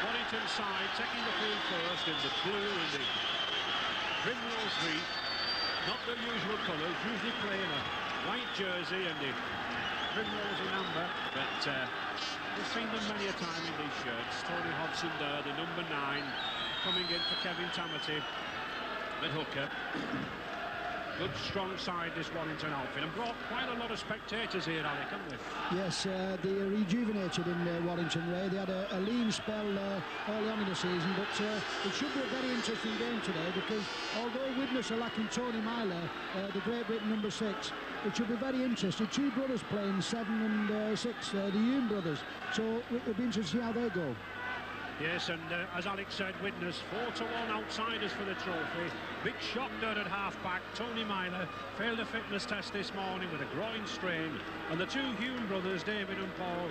Warrington side taking the field first in the blue and the primrose wreath. Not the usual colours, usually playing a white jersey and the primrose and amber, but we've seen them many a time in these shirts. Tony Hodgson there, the number 9, coming in for Kevin Tamati at hooker. Good strong side, this Warrington outfit, and brought quite a lot of spectators here, Alec, haven't they? Yes, they rejuvenated in Warrington, Ray. They had a lean spell early on in the season, but it should be a very interesting game today, because although Widnes are lacking Tony Myler, the Great Britain number 6, it should be very interesting. 2 brothers playing 7 and 6, the Hume brothers, so it'll be interesting to see how they go. Yes, and as Alex said, Widnes 4-1 outsiders for the trophy. Big shock there at half-back. Tony Myler failed a fitness test this morning with a groin strain. And the 2 Hume brothers, David and Paul,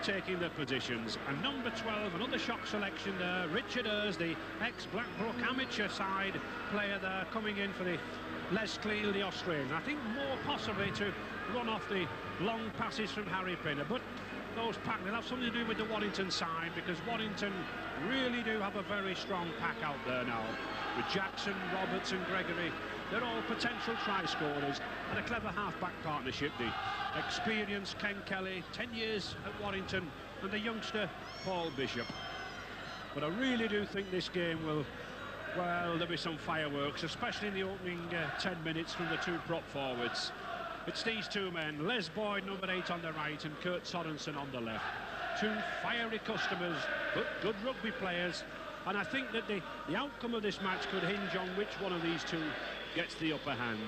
taking their positions. And number 12, another shock selection there. Richard Ayres, the ex-Blackbrook amateur side player there, coming in for the Les Cleal, the Australian. I think more possibly to run off the long passes from Harry Pinner. But those pack, they'll have something to do with the Warrington side, because Warrington really do have a very strong pack out there now, with Jackson, Roberts and Gregory. They're all potential try scorers, and a clever half-back partnership. The experienced Ken Kelly, 10 years at Warrington, and the youngster Paul Bishop. But I really do think this game will, well, there'll be some fireworks, especially in the opening 10 minutes from the 2 prop forwards. It's these 2 men, Les Boyd, number 8 on the right, and Kurt Sorensen on the left. 2 fiery customers, but good rugby players. And I think that the outcome of this match could hinge on which one of these 2 gets the upper hand.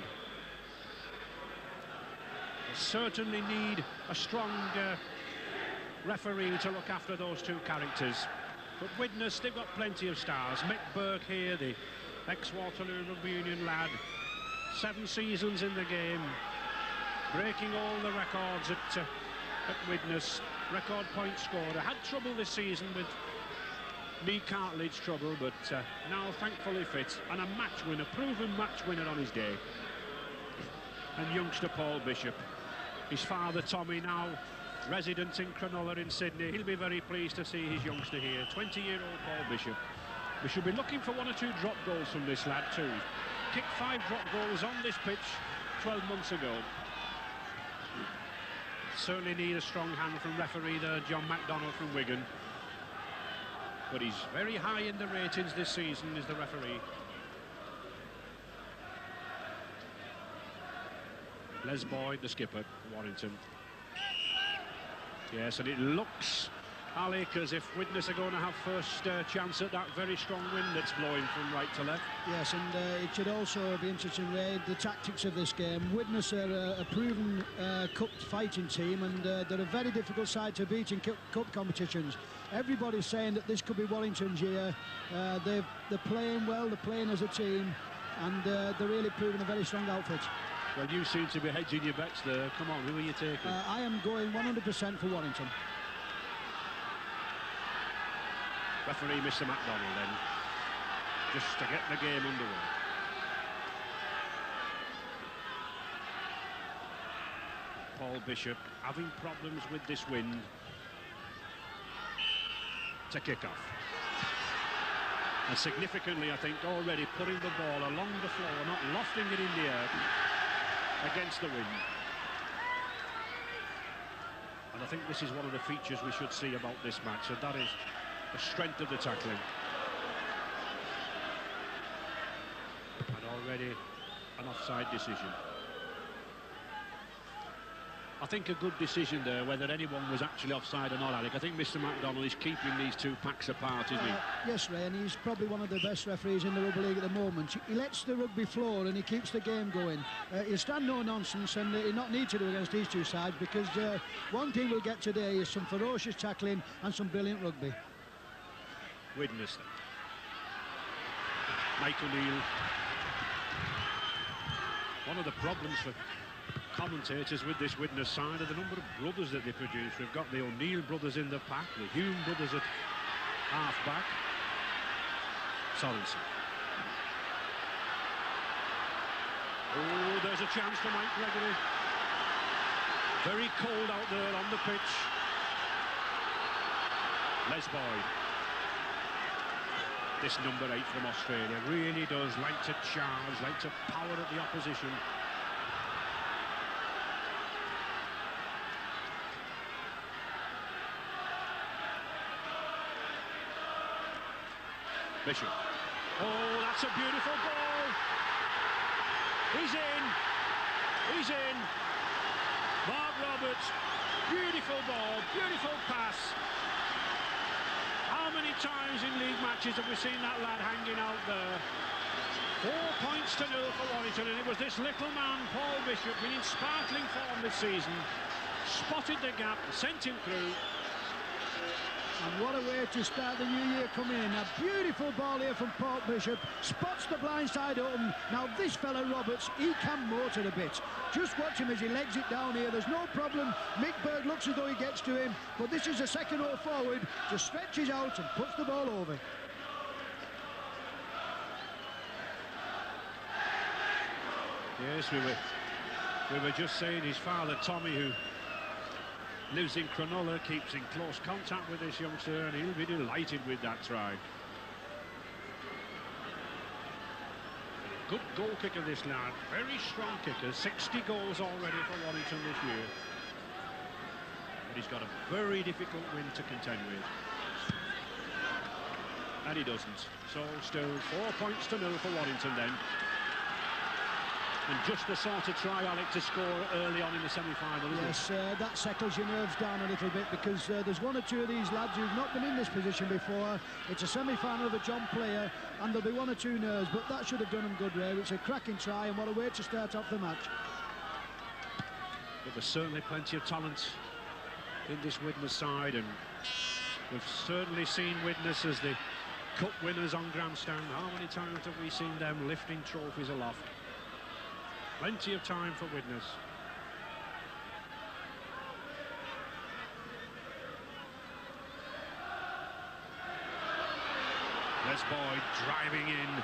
They certainly need a strong referee to look after those 2 characters. But Widnes, they've got plenty of stars. Mick Burke here, the ex-Waterloo Rugby Union lad. 7 seasons in the game. Breaking all the records at Widnes, record point scorer. Had trouble this season with knee cartilage trouble, but now thankfully fit, and a match winner, proven match winner on his day. And youngster Paul Bishop, his father Tommy, now resident in Cronulla in Sydney. He'll be very pleased to see his youngster here, 20-year-old Paul Bishop. We should be looking for 1 or 2 drop goals from this lad too. Kicked 5 drop goals on this pitch 12 months ago. Certainly need a strong hand from referee there, John MacDonald from Wigan. But he's very high in the ratings this season, is the referee. Les Boyd, the skipper, Warrington. Yes, and it looks, Alec, as if Widnes are going to have first chance at that very strong wind that's blowing from right to left. Yes, and it should also be interesting, Ray, the tactics of this game. Widnes are a proven cup fighting team, and they're a very difficult side to beat in cup competitions. Everybody's saying that this could be Warrington's year. They're playing well, they're playing as a team, and they're really proving a very strong outfit. Well, you seem to be hedging your bets there. Come on, who are you taking? I am going 100% for Warrington. Referee Mr. MacDonald then, just to get the game underway. Paul Bishop having problems with this wind to kick off. And significantly, I think, already putting the ball along the floor, not lofting it in the air against the wind. And I think this is one of the features we should see about this match, and that is the strength of the tackling. And already an offside decision. I think a good decision there, whether anyone was actually offside or not, Alec. I think Mr. MacDonald is keeping these 2 packs apart, isn't he? Yes, Ray, and he's probably one of the best referees in the rugby league at the moment. He lets the rugby flow and he keeps the game going. He'll stand no nonsense, and he'll not need to do against these 2 sides, because one thing we'll get today is some ferocious tackling and some brilliant rugby. Widnes then. Mike O'Neill. One of the problems for commentators with this Widnes side are the number of brothers that they produce. We've got the O'Neill brothers in the pack, the Hume brothers at half-back. Sorensen. Oh, there's a chance for Mike Gregory. Very cold out there on the pitch. Les Boyd. this number 8 from Australia. Really does like to charge, like to power at the opposition. Bishop. Oh, that's a beautiful ball. He's in. He's in. Mark Roberts. Beautiful ball. Beautiful pass. How many times in league matches have we seen that lad hanging out there? 4 points to 0 for Warrington, and it was this little man, Paul Bishop, been in sparkling form this season. Spotted the gap, sent him through. And what a way to start the new year coming in. A beautiful ball here from Paul Bishop. Spots the blind side open. Now this fella Roberts, he can motor a bit. Just watch him as he legs it down here. There's no problem. Mick Bird looks as though he gets to him. But this is a second row forward. Just stretches out and puts the ball over. Yes, we were just saying his father, Tommy, who lives in Cronulla, keeps in close contact with this youngster, and he'll be delighted with that try. Good goal kicker, this lad. Very strong kicker. 60 goals already for Warrington this year. But he's got a very difficult win to contend with. And he doesn't. So still 4 points to 0 for Warrington then. And just the sort of try, Alec, to score early on in the semi-final, isn't it? Yes, that settles your nerves down a little bit, because there's one or two of these lads who've not been in this position before. It's a semi-final of a John player, and there'll be one or two nerves, but that should have done them good, Ray. It's a cracking try, and what a way to start off the match. But there's certainly plenty of talent in this Widnes side, and we've certainly seen Widnes as the cup winners on grandstand. How many times have we seen them lifting trophies aloft? Plenty of time for Widnes. Les Boyd driving in.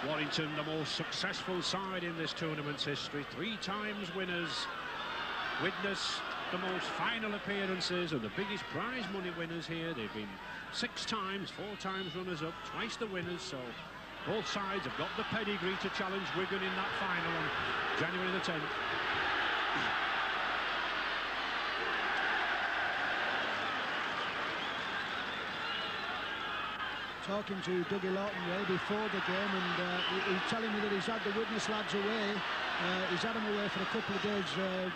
Warrington, the most successful side in this tournament's history. 3 times winners. Widnes, the most final appearances and the biggest prize money winners here. They've been 6 times, 4 times runners-up, twice the winners, so both sides have got the pedigree to challenge Wigan in that final on January the 10th. Talking to Dougie Lawton, Ray, before the game, and he's telling me that he's had the Widnes lads away. He's had them away for a couple of days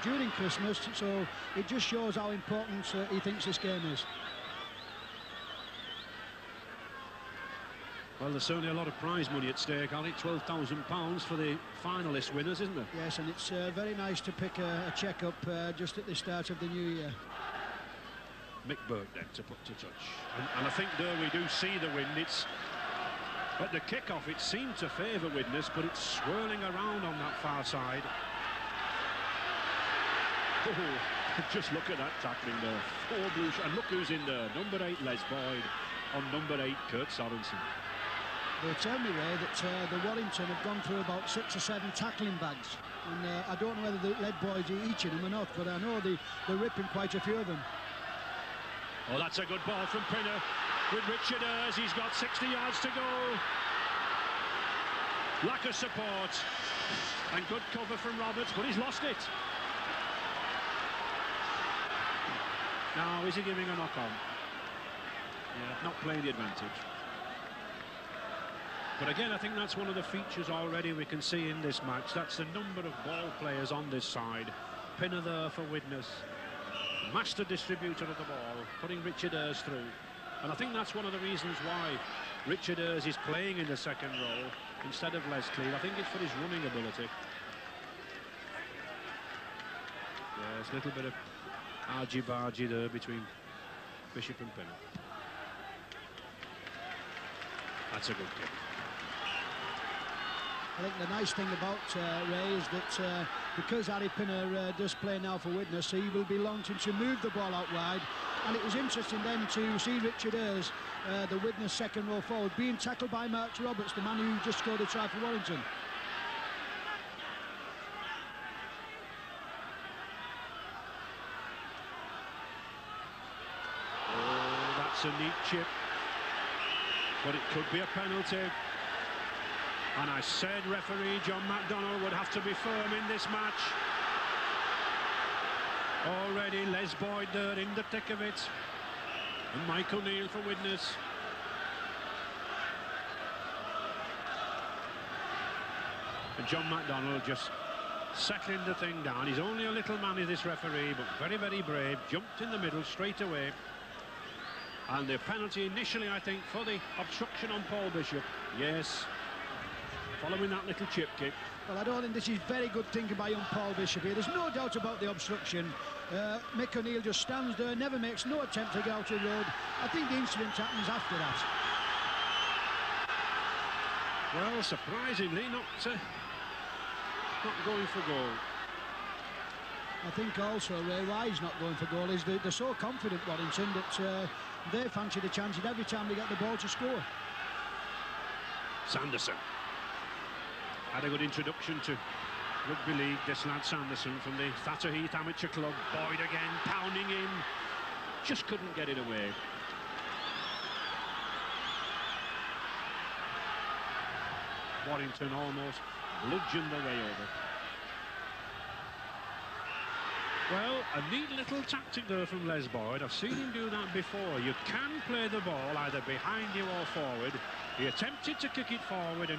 during Christmas, so it just shows how important he thinks this game is. Well, there's certainly a lot of prize money at stake, Alec. £12,000 for the finalist winners, isn't there? Yes, and it's very nice to pick a cheque up just at the start of the new year. Mick Bird then to put to touch. And I think there we do see the wind. It's at the kick-off, it seemed to favour Widnes, but it's swirling around on that far side. Oh, just look at that tackling there. 4 blue, and look who's in there. Number 8, Les Boyd, on number 8, Kurt Sorensen. They tell me, Ray, that the Warrington have gone through about 6 or 7 tackling bags, and I don't know whether the lead boys are eating them or not, but I know they're ripping quite a few of them. Oh, that's a good ball from Pinner with Richard Ayres. He's got 60 yards to go. Lack of support and good cover from Roberts, but he's lost it. Now, is he giving a knock on? Yeah, not playing the advantage. But again, I think that's one of the features already we can see in this match. That's the number of ball players on this side. Pinner there for Widnes. Master distributor of the ball, putting Richard Ayres through. And I think that's one of the reasons why Richard Ayres is playing in the second row instead of Les Cleave. I think it's for his running ability. Yes, a little bit of argy-bargy there between Bishop and Pinner. That's a good kick. I think the nice thing about Ray is that because Harry Pinner does play now for Widnes, he will be longing to move the ball out wide. And it was interesting then to see Richard Ayres, the Widnes second row forward, being tackled by Mark Roberts, the man who just scored a try for Warrington. Oh, that's a neat chip. but it could be a penalty. And I said referee John McDonnell would have to be firm in this match. Already Les Boyd there in the thick of it. And Mike O'Neill for Widnes. And John McDonnell just settling the thing down. He's only a little man, is this referee, but very, very brave. Jumped in the middle straight away. And the penalty initially, I think, for the obstruction on Paul Bishop. Yes. Following that little chip kick. Well, I don't think this is very good thinking by young Paul Bishop here. There's no doubt about the obstruction. Mick O'Neill just stands there, never makes no attempt to get out of the road. I think the incident happens after that. Well, surprisingly, not going for goal. I think also, Ray, why he's not going for goal is they're so confident, Warrington, that they fancy the chance at every time they get the ball to score. Sanderson. Had a good introduction to rugby league, this lad Sanderson from the Thatcher Heath Amateur Club. Boyd again, pounding in. Just couldn't get it away. Warrington almost bludgeoned their way over. Well, a neat little tactic there from Les Boyd. I've seen him do that before. You can play the ball either behind you or forward. He attempted to kick it forward and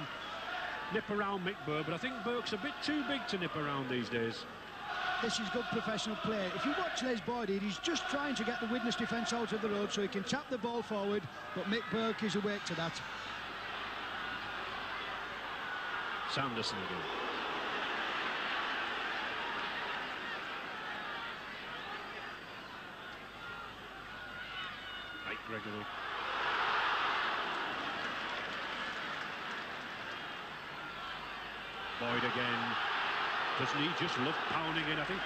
nip around Mick Burke, but I think Burke's a bit too big to nip around these days. This is good professional play. If you watch Les Boyd, he's just trying to get the Widnes defence out of the road so he can tap the ball forward, but Mick Burke is awake to that. Sanderson again. Right, Regal. Boyd again. Doesn't he just love pounding in? I think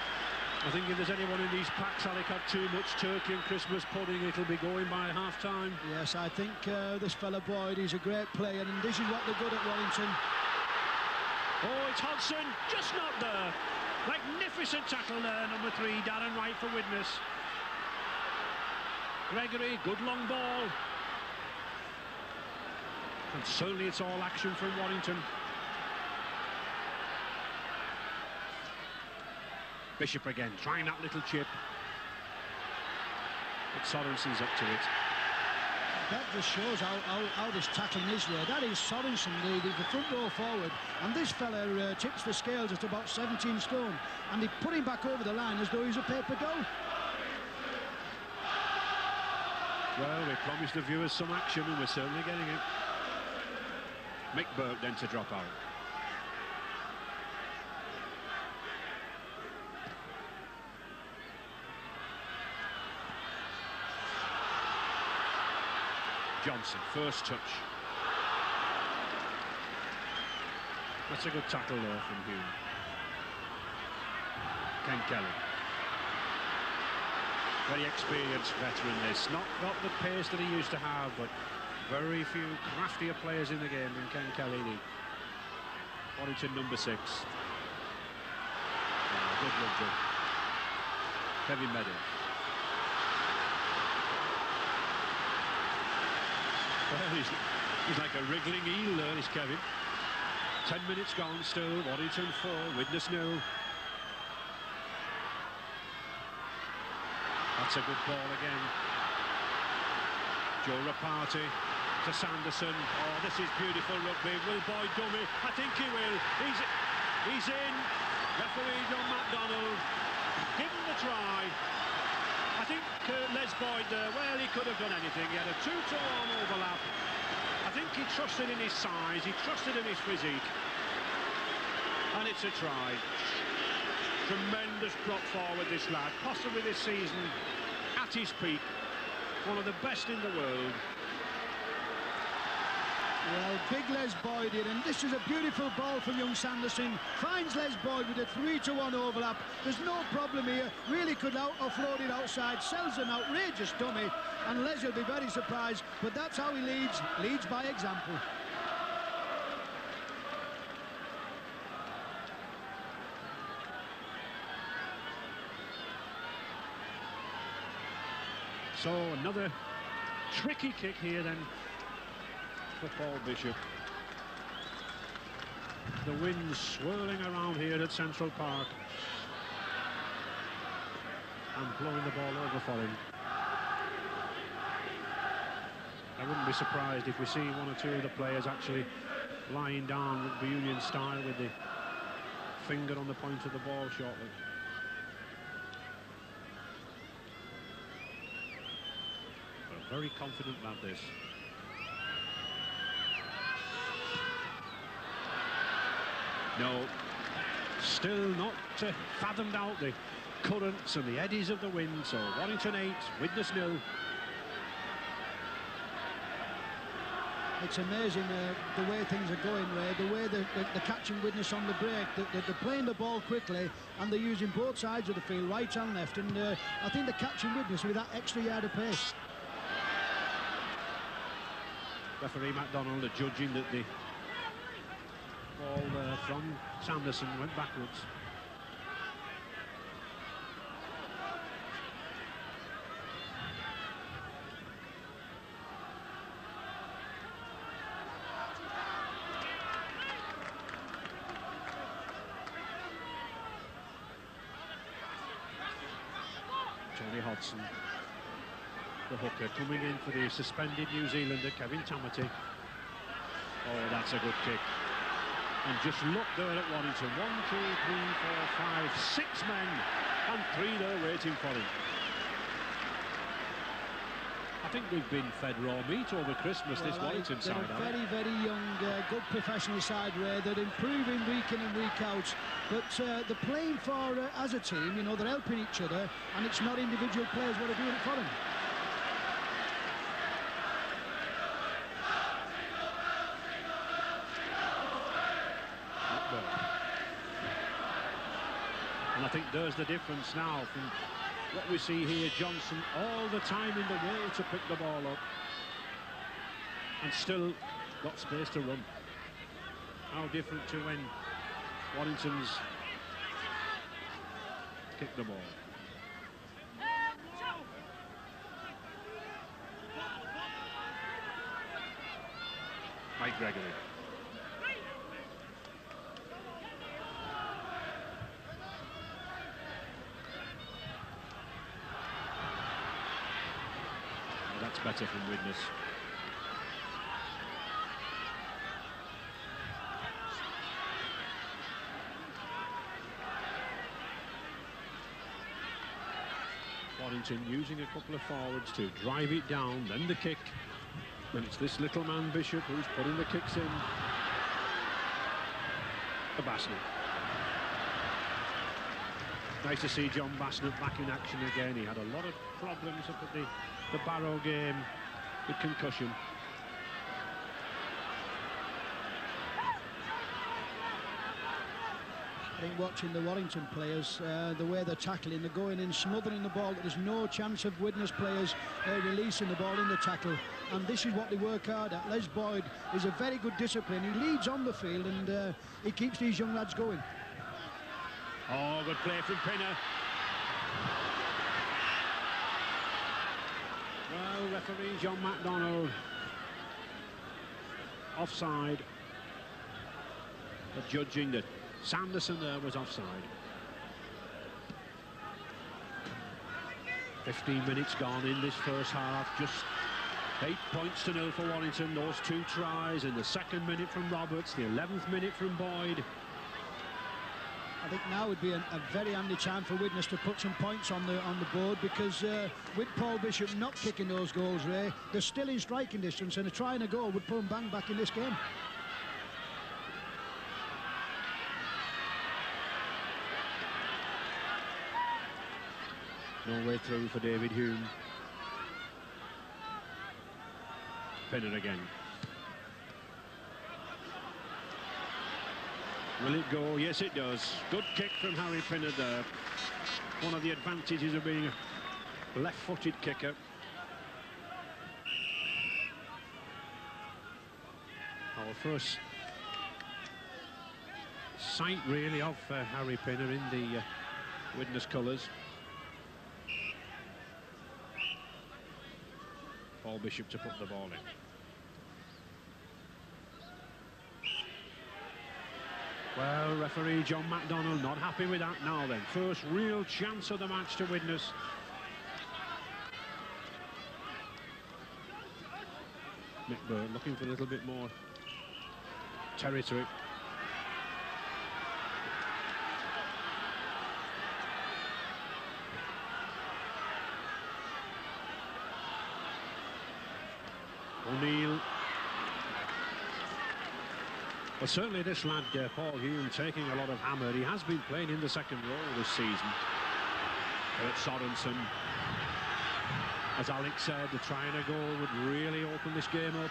if there's anyone in these packs, Alec, had too much turkey and Christmas pudding, it'll be going by half-time. Yes, I think this fella Boyd is a great player, and this is what they're good at, Warrington. Oh, it's Hodgson, just not there. Magnificent tackle there, number 3, Darren Wright for Widnes. Gregory, good long ball. And certainly it's all action from Warrington. Bishop again, trying that little chip. But Sorensen's up to it. That just shows how this tackling is there. That is Sorensen, the front row forward. And this fella tips the scales at about 17 stone. And they put him back over the line as though he's a paper doll. Well, we promised the viewers some action, and we're certainly getting it. Mick Burke then to drop out. Johnson, first touch. That's a good tackle there from Hume. Ken Kelly. Very experienced veteran this. Not got the pace that he used to have, but very few craftier players in the game than Ken Kelly. Warrington number 6. Good rugby. Kevin Meadow. Well, he's like a wriggling eel there, is Kevin. 10 minutes gone still. Warrington 4, Widnes 0. That's a good ball again. Joe Rapati to Sanderson. Oh, this is beautiful rugby. Will Boyd dummy? I think he will. He's in. Referee John McDonnell. Give him the try. I think Les Boyd there, well, he could have done anything. He had a 2-to-1 overlap. I think he trusted in his size. He trusted in his physique. And it's a try. Tremendous drop forward, this lad. Possibly this season at his peak. One of the best in the world. Well, big Les Boyd here, and this is a beautiful ball from young Sanderson. Finds Les Boyd with a 3-to-1 overlap. There's no problem here. Really could offload it outside. Sells an outrageous dummy, and Les will be very surprised. But that's how he leads by example. So another tricky kick here then for Paul Bishop. The wind swirling around here at Central Park and blowing the ball over for him. I wouldn't be surprised if we see one or two of the players actually lying down rugby union style with the finger on the point of the ball shortly. But very confident about this. No, still not fathomed out the currents and the eddies of the wind. So Warrington 8, Widnes 0. It's amazing the way things are going, Ray, the way they're catching Widnes on the break, they're playing the ball quickly and they're using both sides of the field, right and left, and I think they're catching Widnes with that extra yard of pace. Referee MacDonald judging that the ball from Sanderson went backwards. Johnny Hodson, the hooker, coming in for the suspended New Zealander Kevin Tamati. Oh, that's a good kick. And just look there at Warrington. 1, 2, 3, 4, 5, 6 men, and 3 there waiting for him. I think we've been fed raw meat over Christmas, this Warrington side. They're a very, very young, good professional side, Ray. They're improving week in and week out. But they're playing for, as a team, you know, they're helping each other, and it's not individual players what are doing it for them. And I think there's the difference now from what we see here. Johnson all the time in the world to pick the ball up and still got space to run. How different to when Warrington's kicked the ball. Mike Gregory. That's better from Widnes. Warrington using a couple of forwards to drive it down, then the kick. And it's this little man Bishop who's putting the kicks in. The Basnett. Nice to see John Basnett back in action again. He had a lot of problems up at the Barrow game with concussion. I think watching the Warrington players, the way they're tackling, they're going in, smothering the ball. There's no chance of Widnes players releasing the ball in the tackle. And this is what they work hard at. Les Boyd is a very good discipline. He leads on the field and he keeps these young lads going. Oh, good play from Pinner. Well, referee John MacDonald offside, but judging that Sanderson there was offside. 15 minutes gone in this first half, just 8 points to 0 for Warrington. Those 2 tries in the 2nd minute from Roberts, the 11th minute from Boyd. I think now would be a very handy time for Widnes to put some points on the board, because with Paul Bishop not kicking those goals, Ray, they're still in striking distance, and a try and a goal would put them bang back in this game. No way through for David Hume. Pinner again. Will it go? Yes, it does. Good kick from Harry Pinner there. One of the advantages of being a left-footed kicker. Our first sight, really, of Harry Pinner in the Widnes colours. Paul Bishop to put the ball in. Well, referee John McDonnell not happy with that now then. First real chance of the match to Widnes. Mick Burke looking for a little bit more territory. O'Neill. Well, certainly this lad, Paul Hume, taking a lot of hammer. He has been playing in the second row this season. Kurt Sorensen, as Alex said, the trying a goal would really open this game up.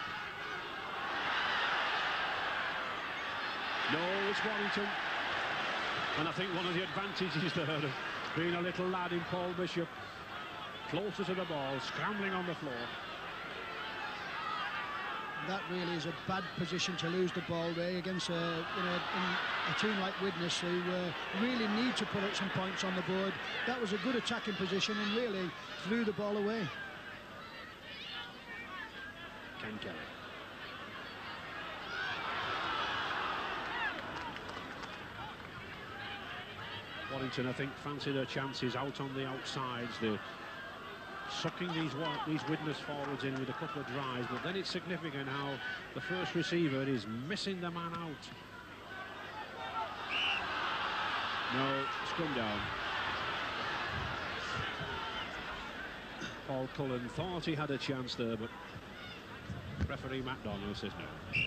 No, it's Warrington. And I think one of the advantages there of being a little lad in Paul Bishop, closer to the ball, scrambling on the floor. That really is a bad position to lose the ball, Ray, against a team like Widnes, who really need to put up some points on the board. That was a good attacking position and really threw the ball away. Ken Kelly. Warrington, I think, fancy their chances out on the outsides. They're sucking these Widnes forwards in with a couple of drives, but then it's significant how the first receiver is missing the man out. No, scrum down. Paul Cullen thought he had a chance there, but referee McDonnell says no.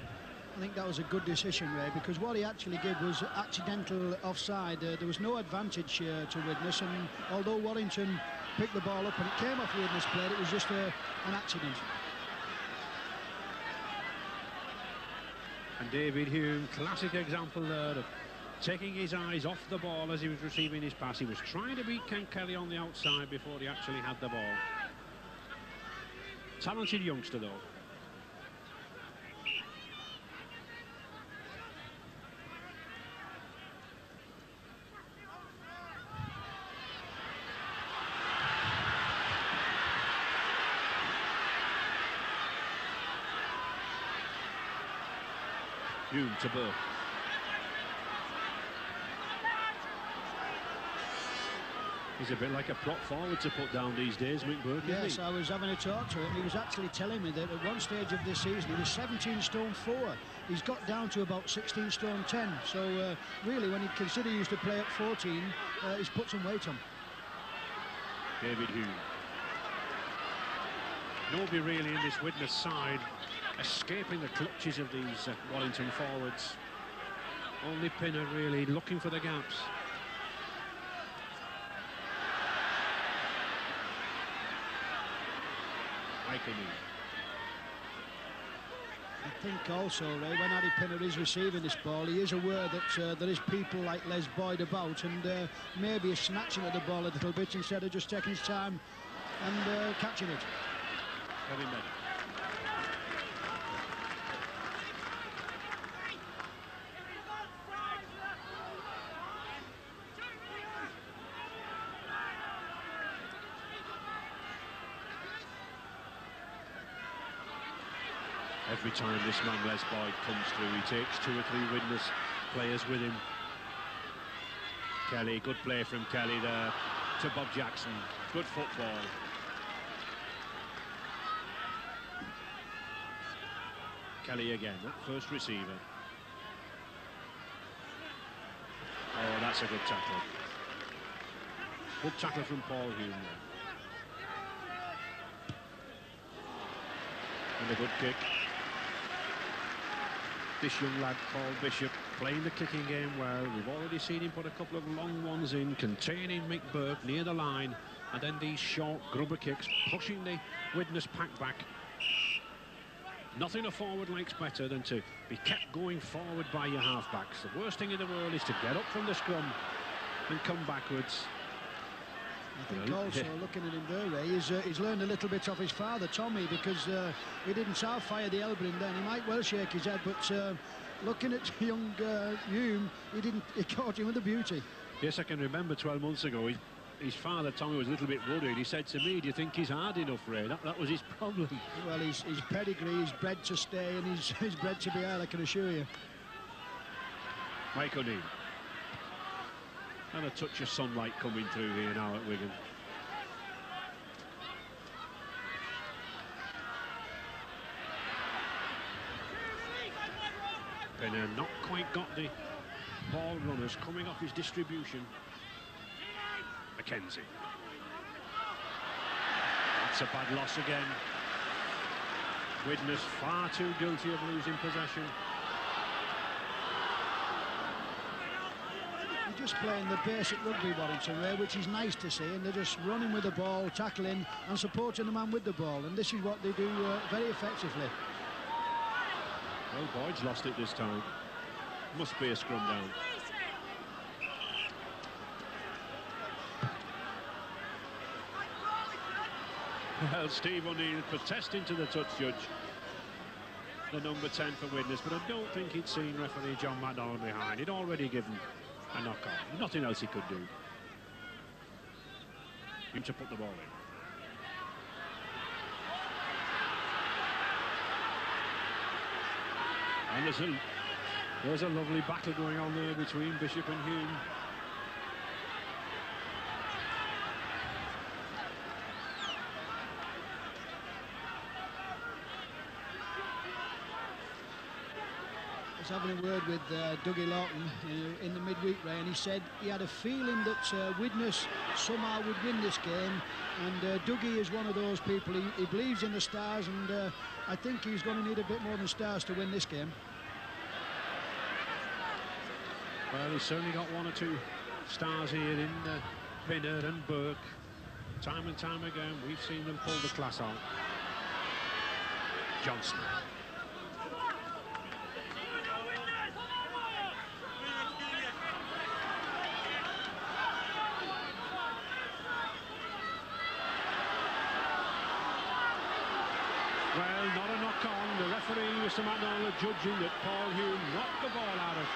I think that was a good decision, Ray, because what he actually did was accidental offside. There was no advantage to Widnes, and although Warrington picked the ball up and it came off Widnes' plate, it was just an accident. And David Hume, classic example there of taking his eyes off the ball as he was receiving his pass. He was trying to beat Ken Kelly on the outside before he actually had the ball. Talented youngster, though. Hume to Burke. He's a bit like a prop forward to put down these days, Mick Burke. Yes, I was having a talk to him. He was actually telling me that at one stage of this season he was 17 stone 4. He's got down to about 16 stone 10. So really, when you consider he used to play at 14, he's put some weight on. David Hume. Nobody really in this Widnes side escaping the clutches of these Warrington forwards. Only Pinner really looking for the gaps. I think also, Ray, when Harry Pinner is receiving this ball, he is aware that there is people like Les Boyd about, and maybe is snatching at the ball a little bit instead of just taking his time and catching it. Very many. Every time this man Les Boyd comes through, he takes 2 or 3 Widnes players with him. Kelly, good play from Kelly there to Bob Jackson. Good football. Kelly again, that first receiver. Oh, that's a good tackle. Good tackle from Paul Hume there. And a good kick. This young lad, Paul Bishop, playing the kicking game well. We've already seen him put a couple of long ones in, containing Mick Burke near the line, and then these short grubber kicks, pushing the Widnes pack back. Nothing a forward likes better than to be kept going forward by your halfbacks. The worst thing in the world is to get up from the scrum and come backwards. I think also, looking at him there, Ray, he's learned a little bit off his father, Tommy, because he didn't fire the Elbrin then. He might well shake his head, but looking at young Hume, he caught him with the beauty. Yes, I can remember 12 months ago, his father, Tommy, was a little bit worried. He said to me, do you think he's hard enough, Ray? That was his problem. Well, his pedigree, he's bred to stay, and he's bred to be hard, I can assure you. Mike O'Neill. And a touch of sunlight coming through here now at Wigan. Penner not quite got the ball runners coming off his distribution. Mackenzie. That's a bad loss again. Widnes far too guilty of losing possession. They're just playing the basic rugby, Warrington, Ray, which is nice to see, and they're just running with the ball, tackling and supporting the man with the ball, and this is what they do very effectively. Well, Boyd's lost it this time. Must be a scrum down. Well, Steve O'Neill protesting to the touch judge, the number 10 for Widnes, but I don't think he'd seen referee John McDonald behind. He'd already given a knock-on. Nothing else he could do. Him to put the ball in. And there's a lovely battle going on there between Bishop and Hume. I was having a word with Dougie Lawton in the midweek, Ray, and he said he had a feeling that Widnes somehow would win this game, and Dougie is one of those people. He believes in the Stars, and I think he's going to need a bit more than Stars to win this game. Well, he's certainly got one or two stars here in Penner and Burke. Time and time again, we've seen them pull the class out. Johnson. Well, not a knock-on. The referee, Mr. McDonald, judging that Paul Hume knocked the ball out of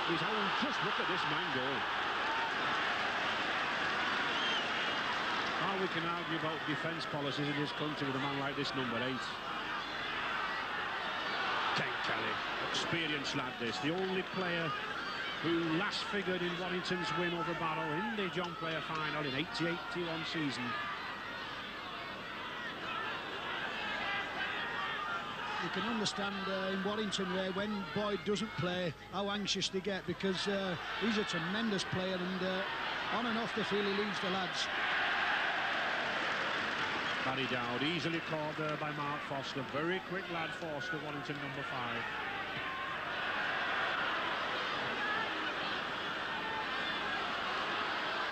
his own. Just look at this man go. How we can argue about defence policies in this country with a man like this, number 8. Ken Kelly, experienced lad this. The only player who last figured in Warrington's win over Barrow in the John Player final in 80-81 season. You can understand in Warrington, Ray, when Boyd doesn't play, how anxious they get, because he's a tremendous player, and on and off the field he leads the lads. Barry Dowd easily caught there by Mark Foster. Very quick lad, Foster, Warrington number 5.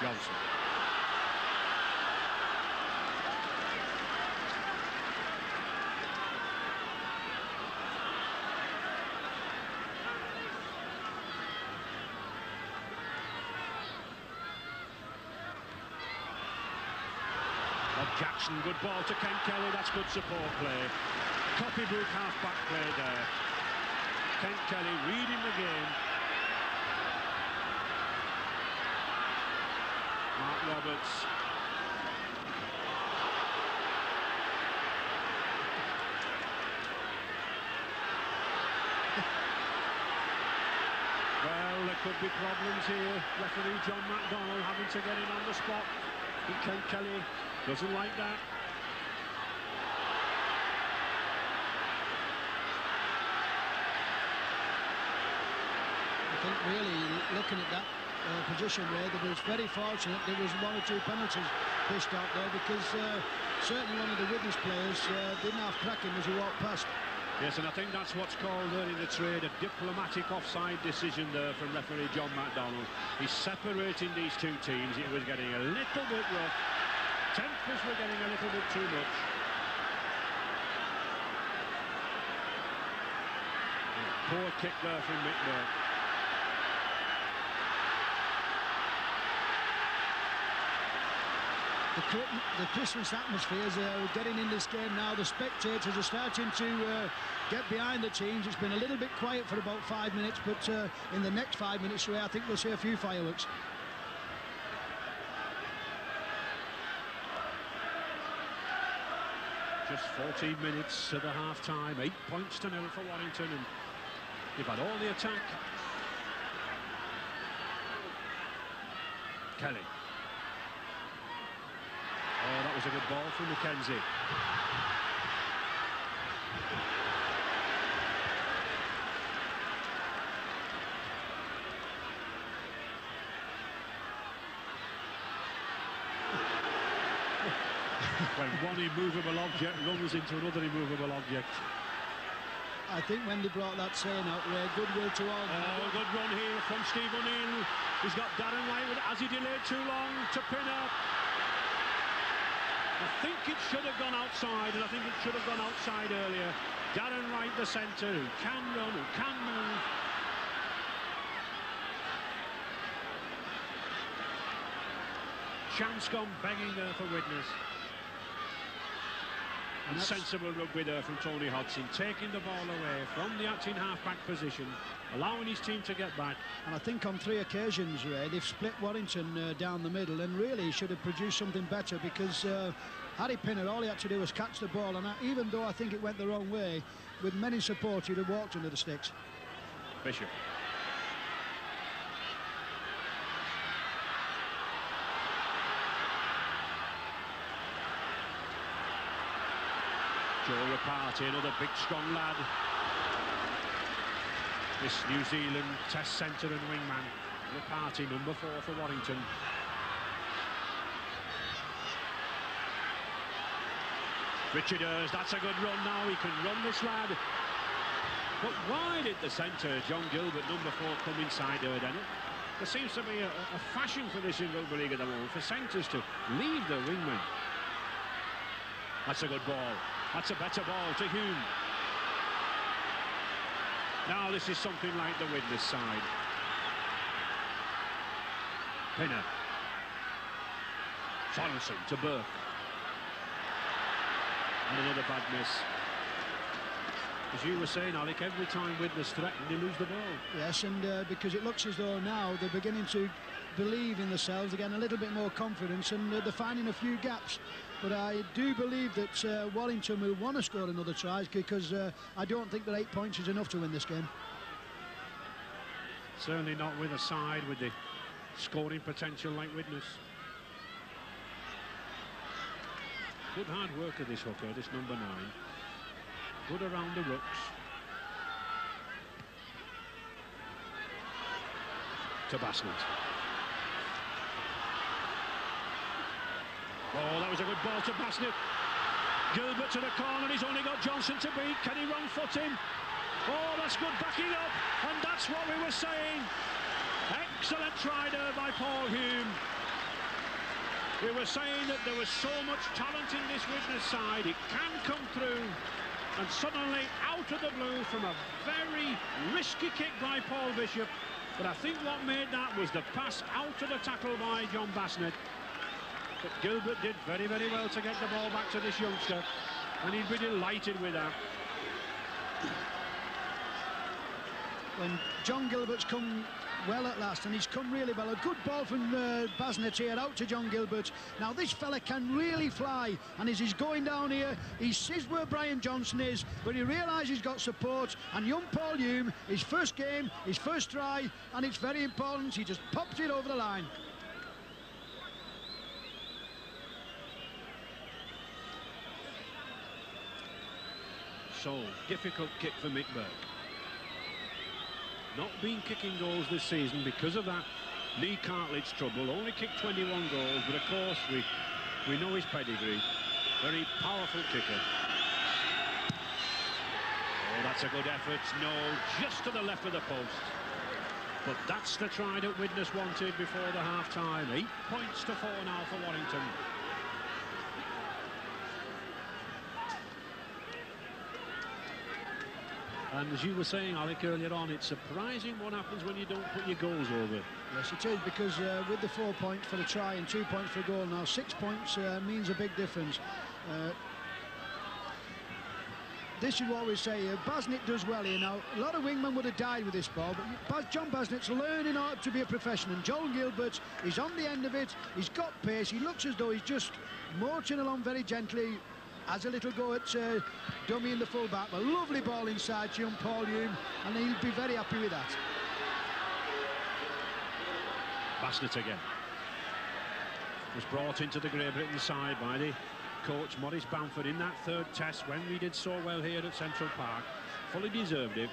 Johnson. Jackson, good ball to Ken Kelly. That's good support play. Copybrook half-back play there. Ken Kelly reading the game. Mark Roberts. Well, there could be problems here. Referee John McDonald having to get in on the spot. And Ken Kelly doesn't like that. I think really looking at that position there, that was very fortunate there was 1 or 2 penalties pushed out there, because certainly one of the Widnes players didn't have crack him as he walked past. Yes, and I think that's what's called in the trade a diplomatic offside decision there from referee John McDonald. He's separating these two teams. It was getting a little bit rough. Tempers were getting a little bit too much. Poor kick there from Mick Burke. The Christmas atmospheres are getting in this game now. The spectators are starting to get behind the teams. It's been a little bit quiet for about 5 minutes, but in the next 5 minutes, I think we'll see a few fireworks. Just 14 minutes to the half-time, 8 points to 0 for Warrington, and they've had all the attack. Kelly. Oh, that was a good ball from Mackenzie. When one immovable object runs into another immovable object. I think when they brought that saying out, Ray, goodwill to all. Oh, good run here from Steve O'Neill. He's got Darren White. Has he delayed too long to pin up? I think it should have gone outside, and I think it should have gone outside earlier. Darren Wright, the centre, who can run, who can move. Chance gone begging there for Widnes. And sensible rugby there from Tony Hodgson, taking the ball away from the acting half-back position, allowing his team to get back. And I think on 3 occasions, Ray, they've split Warrington down the middle, and really should have produced something better, because Harry Pinner, all he had to do was catch the ball, and even though I think it went the wrong way, with many support, he'd have walked under the sticks. Bishop. Joe Rapati, another big strong lad. This New Zealand test centre and wingman. Rapati, number 4 for Warrington. Richard Hurst, that's a good run now. He can run, this lad. But why did the centre, John Gilbert, number 4, come inside Erdene? There seems to be a fashion for this in rugby league at the moment, for centres to leave the wingman. That's a good ball. That's a better ball to Hume. Now this is something like the Widnes side. Pinner. Sorensen to Burke. And another bad miss. As you were saying, Alec, every time Widnes threatened, they lose the ball. Yes, and because it looks as though now they're beginning to believe in themselves, again a little bit more confidence, and they're finding a few gaps. But I do believe that Warrington will want to score another try, because I don't think that 8 points is enough to win this game. Certainly not with a side with the scoring potential like Widnes. Good hard work of this hooker, this number 9. Good around the rucks. To Basnett. Oh, that was a good ball to Basnett. Gilbert to the corner, he's only got Johnson to beat. Can he wrong foot him? Oh, that's good backing up, and that's what we were saying. Excellent try there by Paul Hume. We were saying that there was so much talent in this Widnes side, it can come through. And suddenly, out of the blue, from a very risky kick by Paul Bishop, but I think what made that was the pass out of the tackle by John Basnett. But Gilbert did very, very well to get the ball back to this youngster, and he'd be delighted with that. When John Gilbert's come well at last, and he's come really well. A good ball from Basnett here, out to John Gilbert. Now this fella can really fly, and as he's going down here, he sees where Brian Johnson is, but he realises he's got support, and young Paul Hume, his first game, his first try, and it's very important, he just pops it over the line. So, difficult kick for Mick Burke. Not been kicking goals this season because of that knee cartilage trouble. Only kicked 21 goals, but of course we know his pedigree. Very powerful kicker. Oh, that's a good effort. No, just to the left of the post. But that's the try that Widnes wanted before the half-time. 8 points to 4 now for Warrington. And as you were saying, Alec, earlier on, it's surprising what happens when you don't put your goals over. Yes, it is, because with the 4 points for the try and 2 points for a goal now, 6 points means a big difference. This is what we say, Basnett does well here now. A lot of wingmen would have died with this ball, but John Basnett's learning how to be a professional, and Joel Gilbert is on the end of it. He's got pace, he looks as though he's just marching along very gently. Has a little go at dummy in the full-back. A lovely ball inside to young Paul Hume, and he'll be very happy with that. Basnett again. Was brought into the Great Britain side by the coach Maurice Bamford in that third test when we did so well here at Central Park. Fully deserved it.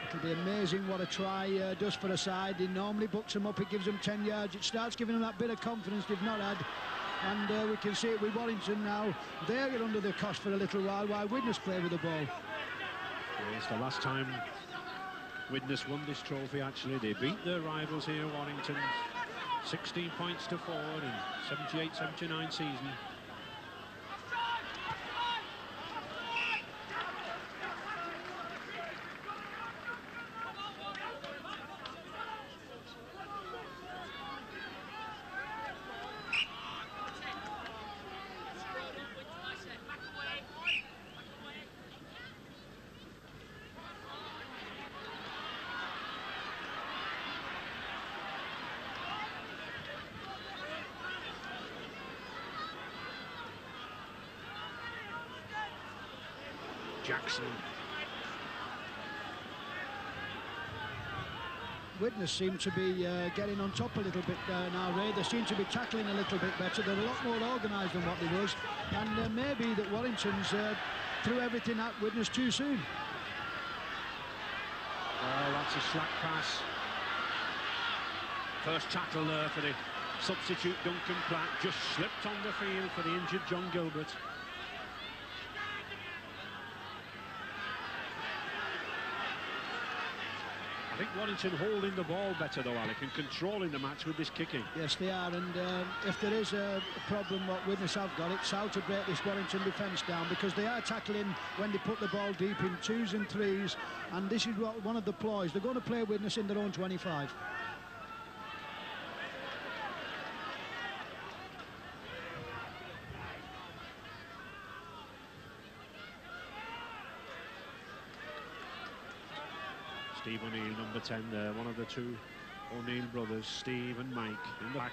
It'll be amazing what a try does for a side. He normally books them up, it gives them 10 yards. It starts giving them that bit of confidence they've not had. And we can see it with Warrington now. They're under the cosh for a little while Widnes play with the ball. It's the last time Widnes won this trophy, actually. They beat their rivals here, Warrington, 16 points to 4 in 78-79 season. Jackson. Widnes seem to be getting on top a little bit now, Ray. They seem to be tackling a little bit better. They're a lot more organised than what they was. And maybe that Warrington's threw everything at Widnes too soon. Well, that's a slack pass. First tackle there for the substitute Duncan Platt. Just slipped on the field for the injured John Gilbert. I think Warrington holding the ball better though, Alec, and controlling the match with this kicking. Yes, they are, and if there is a problem what Widnes have got, it's how to break this Warrington defence down, because they are tackling when they put the ball deep in 2s and 3s, and this is what one of the ploys. They're going to play Widnes in their own 25. Steve O'Neill, number 10 there, one of the two O'Neill brothers, Steve and Mike, in the back.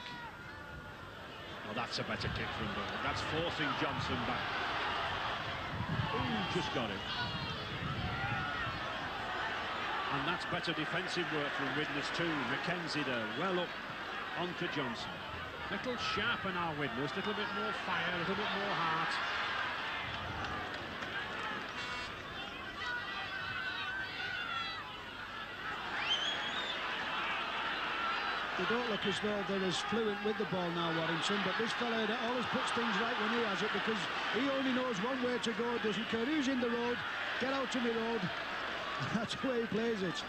Oh, that's a better kick from goal. That's forcing Johnson back. Ooh, just got it. And that's better defensive work from Widnes too. Mackenzie there, well up onto Johnson. Little sharper now, Widnes, little bit more fire, a little bit more heart. They don't look as though they're as fluent with the ball now, Warrington, but this fella always puts things right when he has it, because he only knows one way to go, doesn't care who's in the road, get out to the road. That's the way he plays it.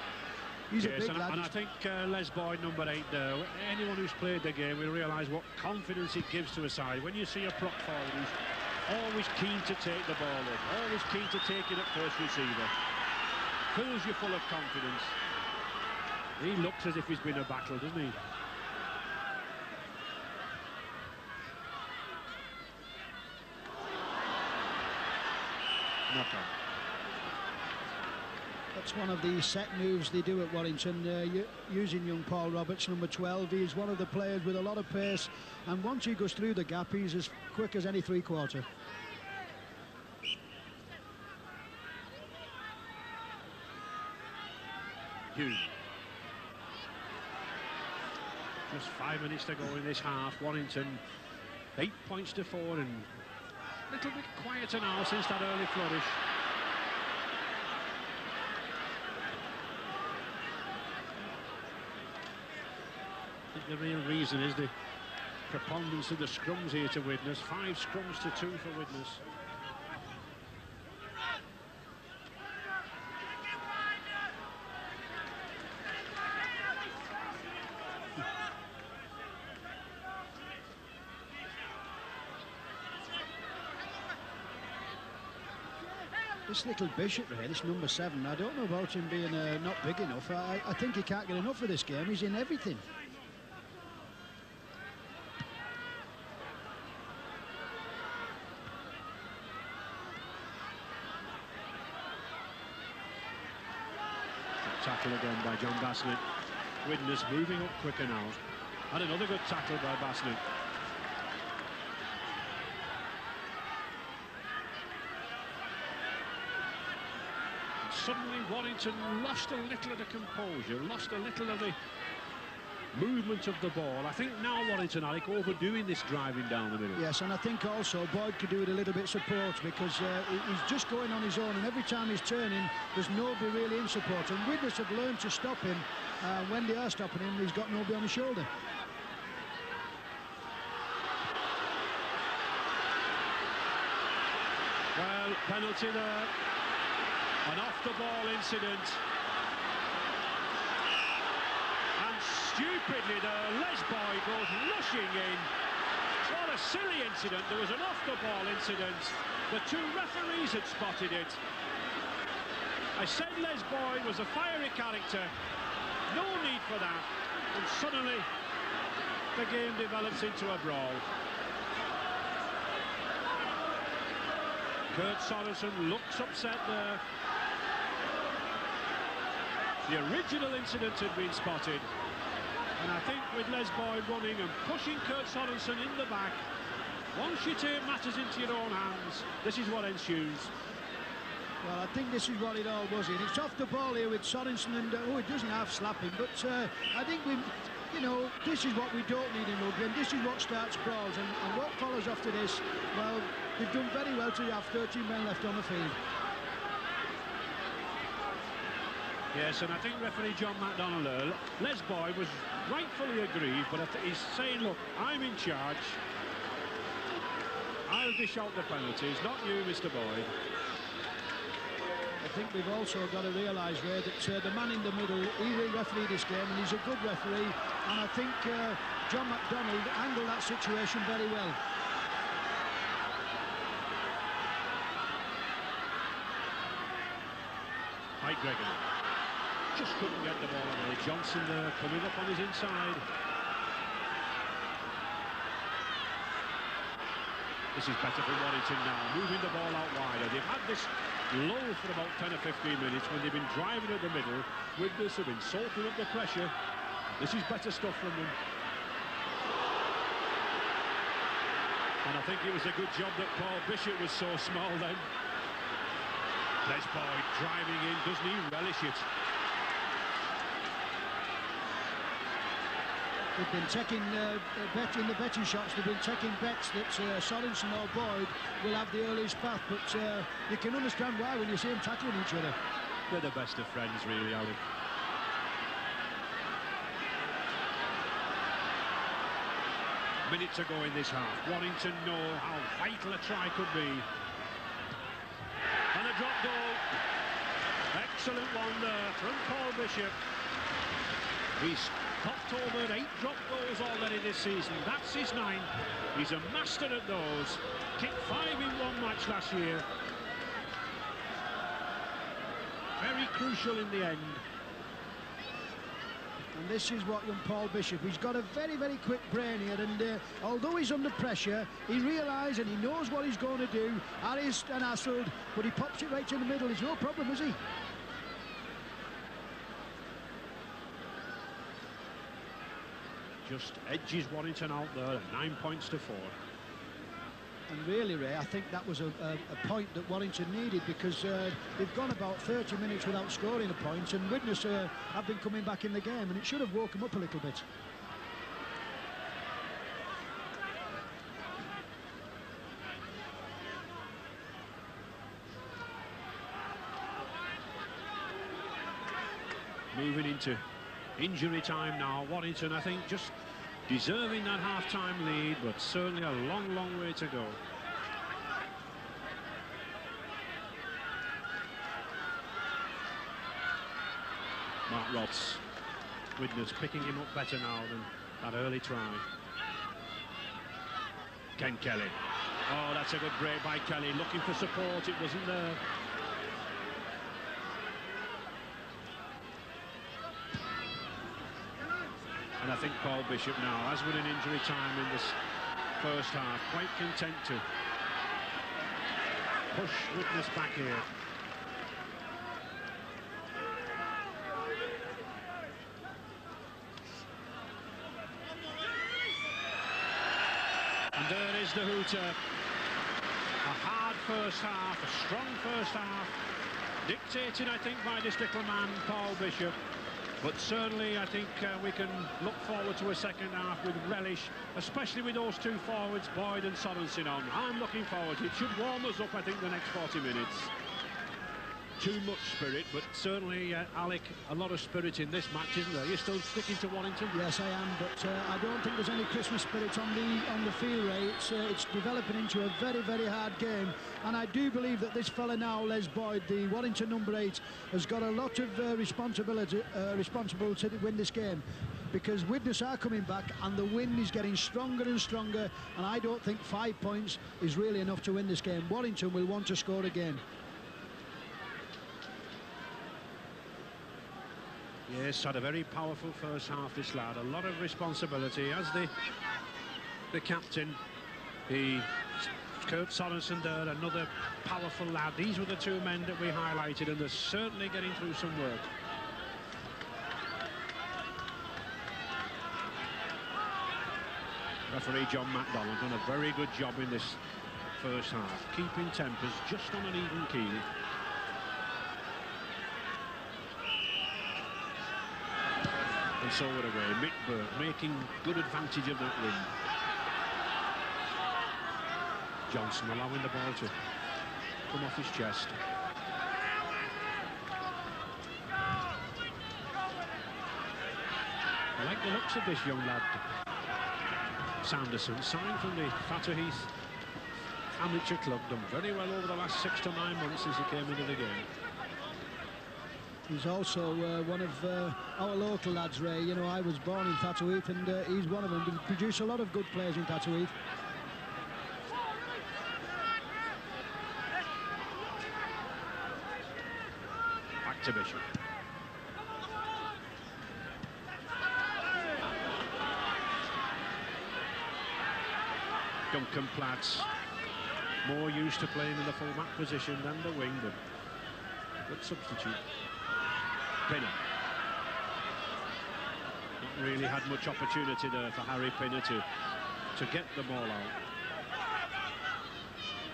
He's a big lad. And I think Les Boyd, number 8 there, anyone who's played the game will realise what confidence it gives to a side. When you see a prop forward who's always keen to take the ball up, always keen to take it at first receiver, fills you full of confidence. He looks as if he's been a battle, doesn't he? Knock on. That's one of the set moves they do at Warrington, using young Paul Roberts, number 12. He's one of the players with a lot of pace, and once he goes through the gap, he's as quick as any three-quarter. Hughes. Just 5 minutes to go in this half. Warrington 8 points to 4, and a little bit quieter now since that early flourish. I think the real reason is the preponderance of the scrums here to Widnes. 5 scrums to 2 for Widnes. This little Bishop here, this number 7, I don't know about him being not big enough. I think he can't get enough of this game. He's in everything. Tackle again by John Bassnett. Widnes moving up quicker now. And another good tackle by Bassnett. suddenly Warrington lost a little of the composure, lost a little of the movement of the ball. I think now Warrington, Alec, overdoing this driving down the middle. Yes, and I think also Boyd could do it a little bit support, because he's just going on his own, and every time he's turning, there's nobody really in support. And Widnes have learned to stop him. When they are stopping him, he's got nobody on his shoulder. Well, penalty there. An off-the-ball incident. And stupidly there, Les Boyd goes rushing in. What a silly incident. There was an off-the-ball incident. The two referees had spotted it. I said Les Boyd was a fiery character. No need for that. And suddenly, the game develops into a brawl. Kurt Sorensen looks upset there. The original incident had been spotted. And I think with Les Boyd running and pushing Kurt Sorensen in the back, once you take matters into your own hands, this is what ensues. Well, I think this is what it all was in. It's off the ball here with Sorensen, and oh, it doesn't have slapping, but I think you know, this is what we don't need in rugby, and this is what starts brawls, and what follows after this, well, they've done very well to have 13 men left on the field. Yes, and I think referee John McDonnell, Les Boyd was rightfully aggrieved, but he's saying, look, I'm in charge. I'll dish out the penalties, not you, Mr. Boyd. I think we've also got to realise, Ray, that the man in the middle, he will referee this game, and he's a good referee, and I think John McDonnell handled that situation very well. Hi, Gregory. Just couldn't get the ball on. Johnson there, coming up on his inside. This is better for Warrington now, moving the ball out wider. They've had this lull for about 10 or 15 minutes when they've been driving at the middle. Widnes have been soaking up the pressure. This is better stuff from them. And I think it was a good job that Paul Bishop was so small then. Les Boyd driving in, doesn't he relish it? They've been taking in the betting shops. They've been taking bets that Sorensen or Boyd will have the earliest path, but you can understand why when you see them tackling each other. They're the best of friends, really, Alan. Minutes to go in this half. Warrington know how vital a try could be. And a drop goal. Excellent one there from Paul Bishop. He's popped over 8 drop goals already this season. That's his 9th. He's a master at those. Kicked 5 in one match last year. Very crucial in the end. And this is what young Paul Bishop, he's got a very, very quick brain here, and although he's under pressure, he realises and he knows what he's going to do. Harris and Hassled, but he pops it right in the middle. It's no problem, is he? Just edges Warrington out there, 9 points to 4. And really, Ray, I think that was a point that Warrington needed, because they've gone about 30 minutes without scoring a point, and Widnes have been coming back in the game, and it should have woke them up a little bit. Moving into injury time now. Warrington, I think, just deserving that half-time lead, but certainly a long, long way to go. Mark Rods. Widnes picking him up better now than that early try. Ken Kelly. Oh, that's a good break by Kelly. Looking for support, it wasn't there. And I think Paul Bishop now, as with an injury time in this first half, quite content to push Widnes back here. And there is the hooter. A hard first half, a strong first half. Dictated, I think, by this little man, Paul Bishop. But certainly, I think we can look forward to a second half with relish, especially with those two forwards, Boyd and Sorensen on. I'm looking forward to it. It should warm us up, I think, the next 40 minutes. Too much spirit, but certainly, Alec, a lot of spirit in this match, isn't there? You're still sticking to Warrington? Yes, I am, but I don't think there's any Christmas spirit on the field, Ray. It's developing into a very, very hard game, and I do believe that this fella now, Les Boyd, the Warrington number 8, has got a lot of responsibility to win this game, because Widnes are coming back and the wind is getting stronger and stronger, and I don't think 5 points is really enough to win this game. Warrington will want to score again. Yes, had a very powerful first half, this lad. A lot of responsibility as the captain. Kurt Sorensen there, another powerful lad. These were the two men that we highlighted, and they're certainly getting through some work. Referee John MacDonald done a very good job in this first half, keeping tempers just on an even keel. And so it away. Mick Burke making good advantage of that wind. Johnson allowing the ball to come off his chest. I like the looks of this young lad, Sanderson, signed from the Fatterheath Amateur Club, done very well over the last 6 to 9 months since he came into the game. He's also one of our local lads, Ray. You know, I was born in Thatcherheath, and he's one of them. He produced a lot of good players in Thatcherheath. Back to Bishop. Duncan Platts, more used to playing in the full-back position than the wing, but good substitute. Pinner. Not really had much opportunity there for Harry Pinner to get the ball out.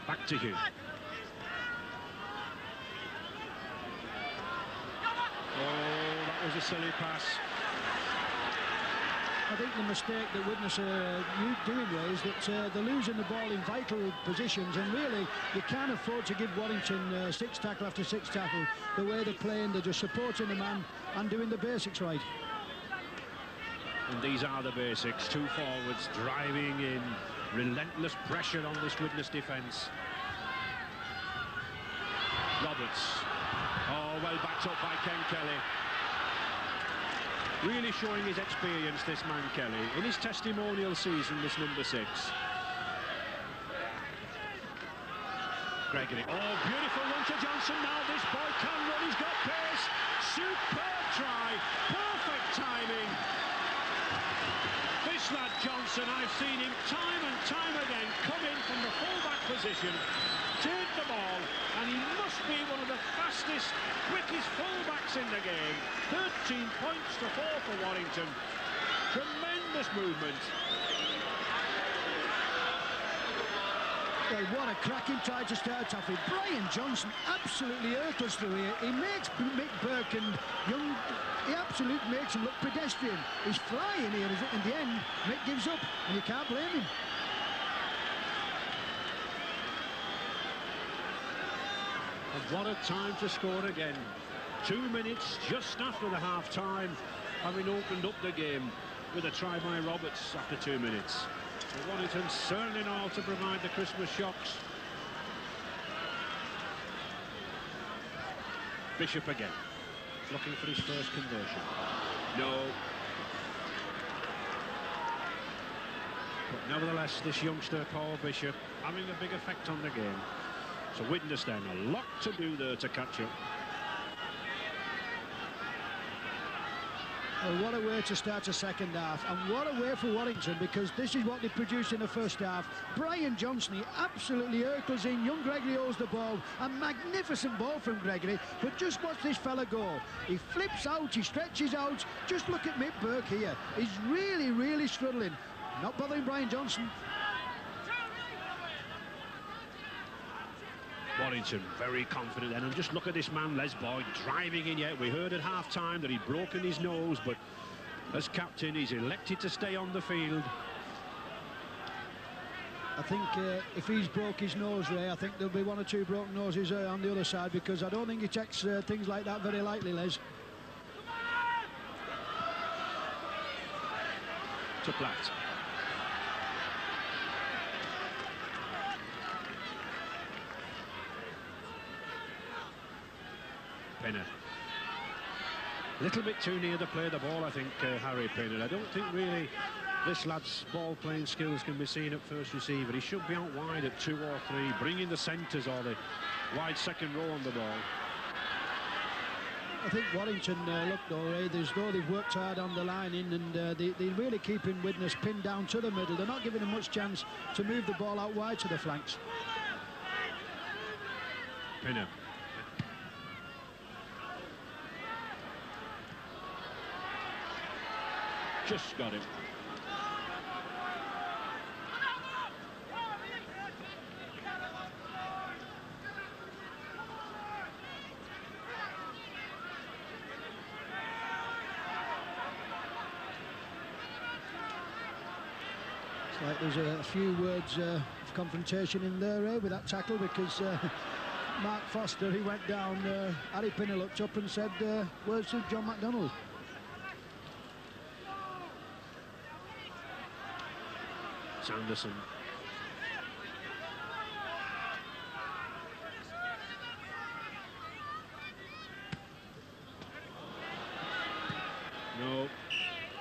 Back to Hugh. Oh, that was a silly pass. I think the mistake that Widnes are doing, Ray, is that they're losing the ball in vital positions, and really you can't afford to give Warrington 6 tackle after 6 tackle. The way they're playing, they're just supporting the man and doing the basics right. And these are the basics. Two forwards driving in, relentless pressure on this Widnes defence. Roberts. Oh, well backed up by Ken Kelly. Really showing his experience, this man Kelly, in his testimonial season, this number 6. Gregory. Oh, beautiful run to Johnson now. This boy can run, he's got pace. Superb try, perfect timing. This lad Johnson, I've seen him time and time again come in from the full-back position, take the ball, and he must be one of the fastest, quickest full-backs in the game. 13 points to 4 for Warrington. Tremendous movement. Well, what a cracking try to start off with. Brian Johnson absolutely hurtles through here. He makes Mick Burke and Young, he absolutely makes him look pedestrian. He's flying here. In the end, Mick gives up, and you can't blame him. And what a time to score again. 2 minutes just after the half-time, having opened up the game with a try by Roberts after 2 minutes. So Warrington certainly know how to provide the Christmas shocks. Bishop again, looking for his first conversion. No. But nevertheless, this youngster, Paul Bishop, having a big effect on the game. So Widnes then, a lot to do there to catch up. Well, what a way to start a second half, and what a way for Warrington, because this is what they produced in the first half. Brian Johnson, he absolutely hurtles in. Young Gregory holds the ball. A magnificent ball from Gregory, but just watch this fella go. He flips out, he stretches out. Just look at Mick Burke here. He's really, really struggling. Not bothering Brian Johnson. Warrington very confident then, and just look at this man, Les Boyd, driving in yet. We heard at half-time that he'd broken his nose, but as captain, he's elected to stay on the field. I think if he's broke his nose, Ray, I think there'll be one or two broken noses on the other side, because I don't think he takes things like that very lightly, Les. To Platt. Pinner. A little bit too near to play the ball, I think, Harry Pinner. I don't think really this lad's ball-playing skills can be seen at first receiver. He should be out wide at 2 or 3, bringing the centres or the wide second row on the ball. I think Warrington looked all right, as though they've worked hard on the line in, and they're really keeping Widnes pinned down to the middle. They're not giving him much chance to move the ball out wide to the flanks. Pinner. Just got him. It's like there's a few words of confrontation in there, with that tackle, because Mark Foster, he went down, Harry Pinner looked up and said, "Where's John McDonald?" Sanderson. No,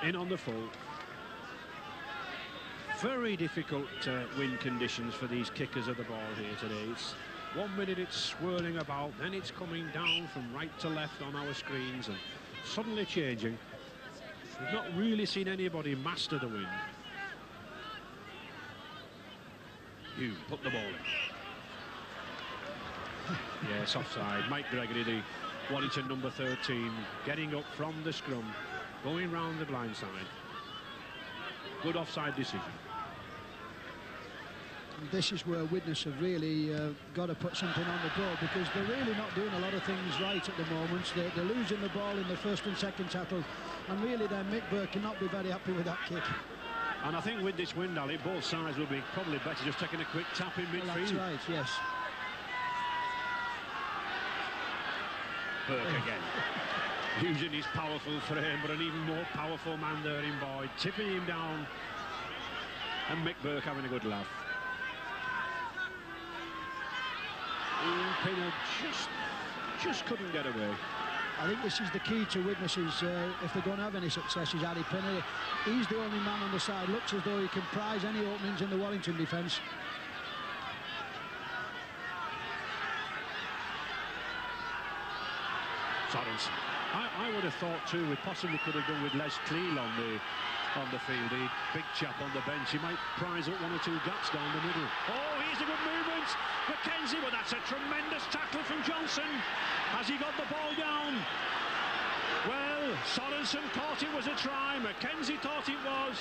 in on the full. Very difficult wind conditions for these kickers of the ball here today. It's 1 minute it's swirling about, then it's coming down from right to left on our screens and suddenly changing. We've not really seen anybody master the wind. You put the ball in. Yes, offside. Mike Gregory, the Warrington number 13, getting up from the scrum, going round the blind side. Good offside decision. This is where Widnes have really got to put something on the board, because they're really not doing a lot of things right at the moment. They're losing the ball in the first and second tackle, and really then Mick Burke cannot be very happy with that kick. And I think with this wind, Ali, both sides will be probably better just taking a quick tap in midfield. Well, that's right, yes. Burke again. Using his powerful frame, but an even more powerful man there in Boyd, tipping him down. And Mick Burke having a good laugh. Pinner just couldn't get away. I think this is the key to Widnes's, if they're going to have any success, is Harry Pinner. He's the only man on the side. Looks as though he can prize any openings in the Warrington defence. Sorensen. I would have thought too, we possibly could have done with Les Cleal on the field, the big chap on the bench. He might prize up 1 or 2 gaps down the middle. Oh, here's a good movement. Mackenzie, but that's a tremendous tackle from Johnson. Has he got the ball down? Well, Sorensen thought it was a try. Mackenzie thought it was.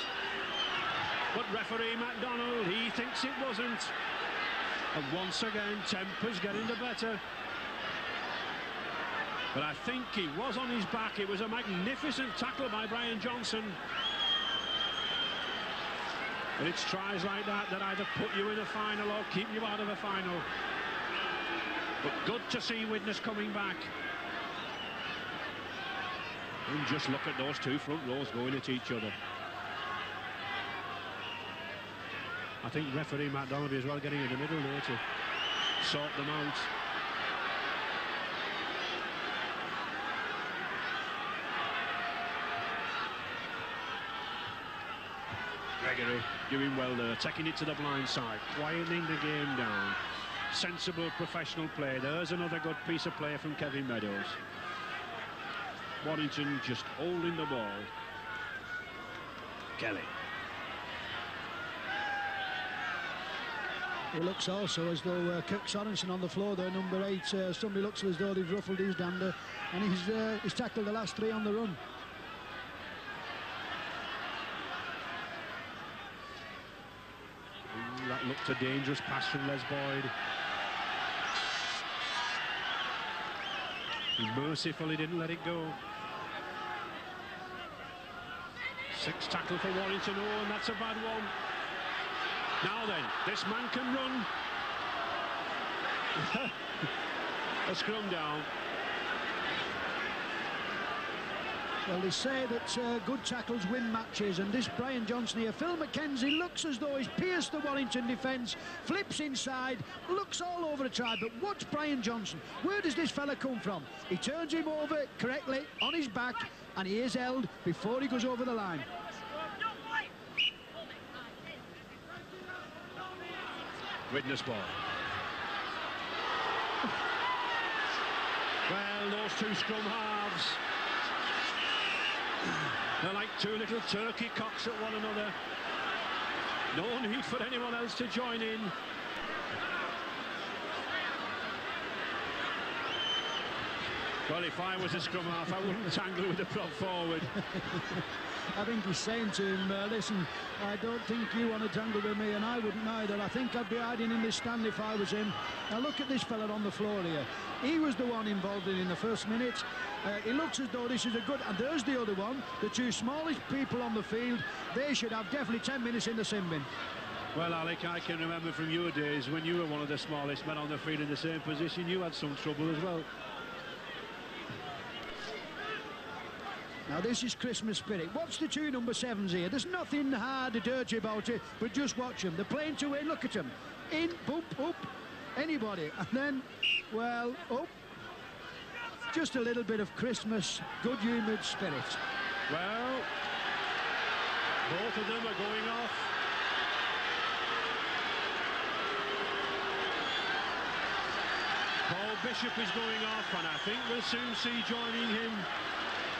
But referee MacDonald, he thinks it wasn't. And once again, temper's getting the better. But I think he was on his back. It was a magnificent tackle by Brian Johnson. But it's tries like that that either put you in a final or keep you out of a final. But good to see Widnes coming back. And just look at those 2 front rows going at each other. I think referee MacDonald as well getting in the middle there to sort them out. Gregory doing well there, taking it to the blind side, quietening the game down. Sensible professional play. There's another good piece of play from Kevin Meadows. Warrington just holding the ball. Kelly. It looks also as though Kirk Sorensen on the floor there, number 8, somebody looks as though they've ruffled his dander, and he's tackled the last 3 on the run. That looked a dangerous pass from Les Boyd. He mercifully didn't let it go. 6 tackle for Warrington. Oh, and that's a bad one. Now then, this man can run. A scrum down. Well, they say that good tackles win matches, and this Brian Johnson here, Phil McKenzie, looks as though he's pierced the Warrington defence, flips inside, looks all over the try, but what's Brian Johnson? Where does this fella come from? He turns him over correctly on his back, and he is held before he goes over the line. Widnes ball. Well, those 2 scrum halves, they're like 2 little turkey cocks at one another. No need for anyone else to join in. Well, if I was a scrum half, I wouldn't tangle with the prop forward. I think he's saying to him, listen, I don't think you want to tangle with me, and I wouldn't either. I think I'd be hiding in this stand if I was him. Now look at this fella on the floor here. He was the one involved in the first minute. It looks as though this is a good, and there's the other one. The 2 smallest people on the field, they should have definitely 10 minutes in the sin bin. Well, Alec, I can remember from your days when you were one of the smallest men on the field in the same position, you had some trouble as well. Now this is Christmas spirit. Watch the 2 number 7s here. There's nothing hard or dirty about it, but just watch them. They're playing to win. Look at them. In, boop, up, anybody. And then, well, up. Just a little bit of Christmas, good-humoured spirit. Well, both of them are going off. Paul Bishop is going off, and I think we'll soon see joining him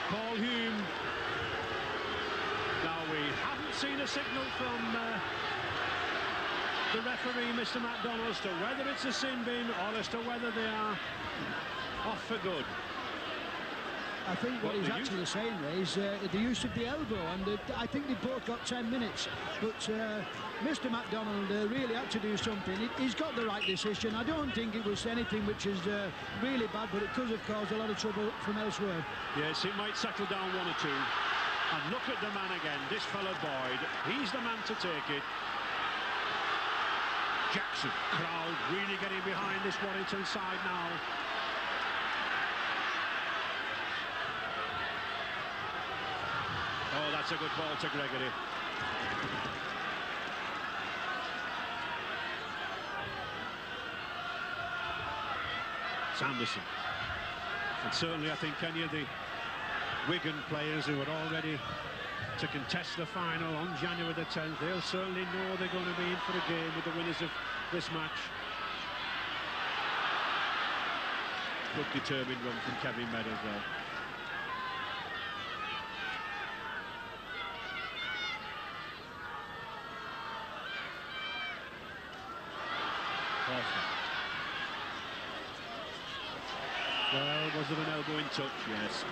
Paul Hume. Now, we haven't seen a signal from the referee, Mr. McDonald, as to whether it's a sin bin or as to whether they are off for good. I think what he's actually saying there is the use of the elbow, and I think they both got 10 minutes. But Mr. McDonald really had to do something. He's got the right decision. I don't think it was anything which is really bad, but it could have caused a lot of trouble from elsewhere. Yes, it might settle down 1 or 2. And look at the man again, this fella Boyd. He's the man to take it. Jackson, crowd really getting behind this Warrington side now. Oh, that's a good ball to Gregory. Sanderson. And certainly I think any of the Wigan players who are all ready to contest the final on January the 10th, they'll certainly know they're going to be in for a game with the winners of this match. Good determined run from Kevin Meadowswell. Well, was there an elbow in touch? Yes.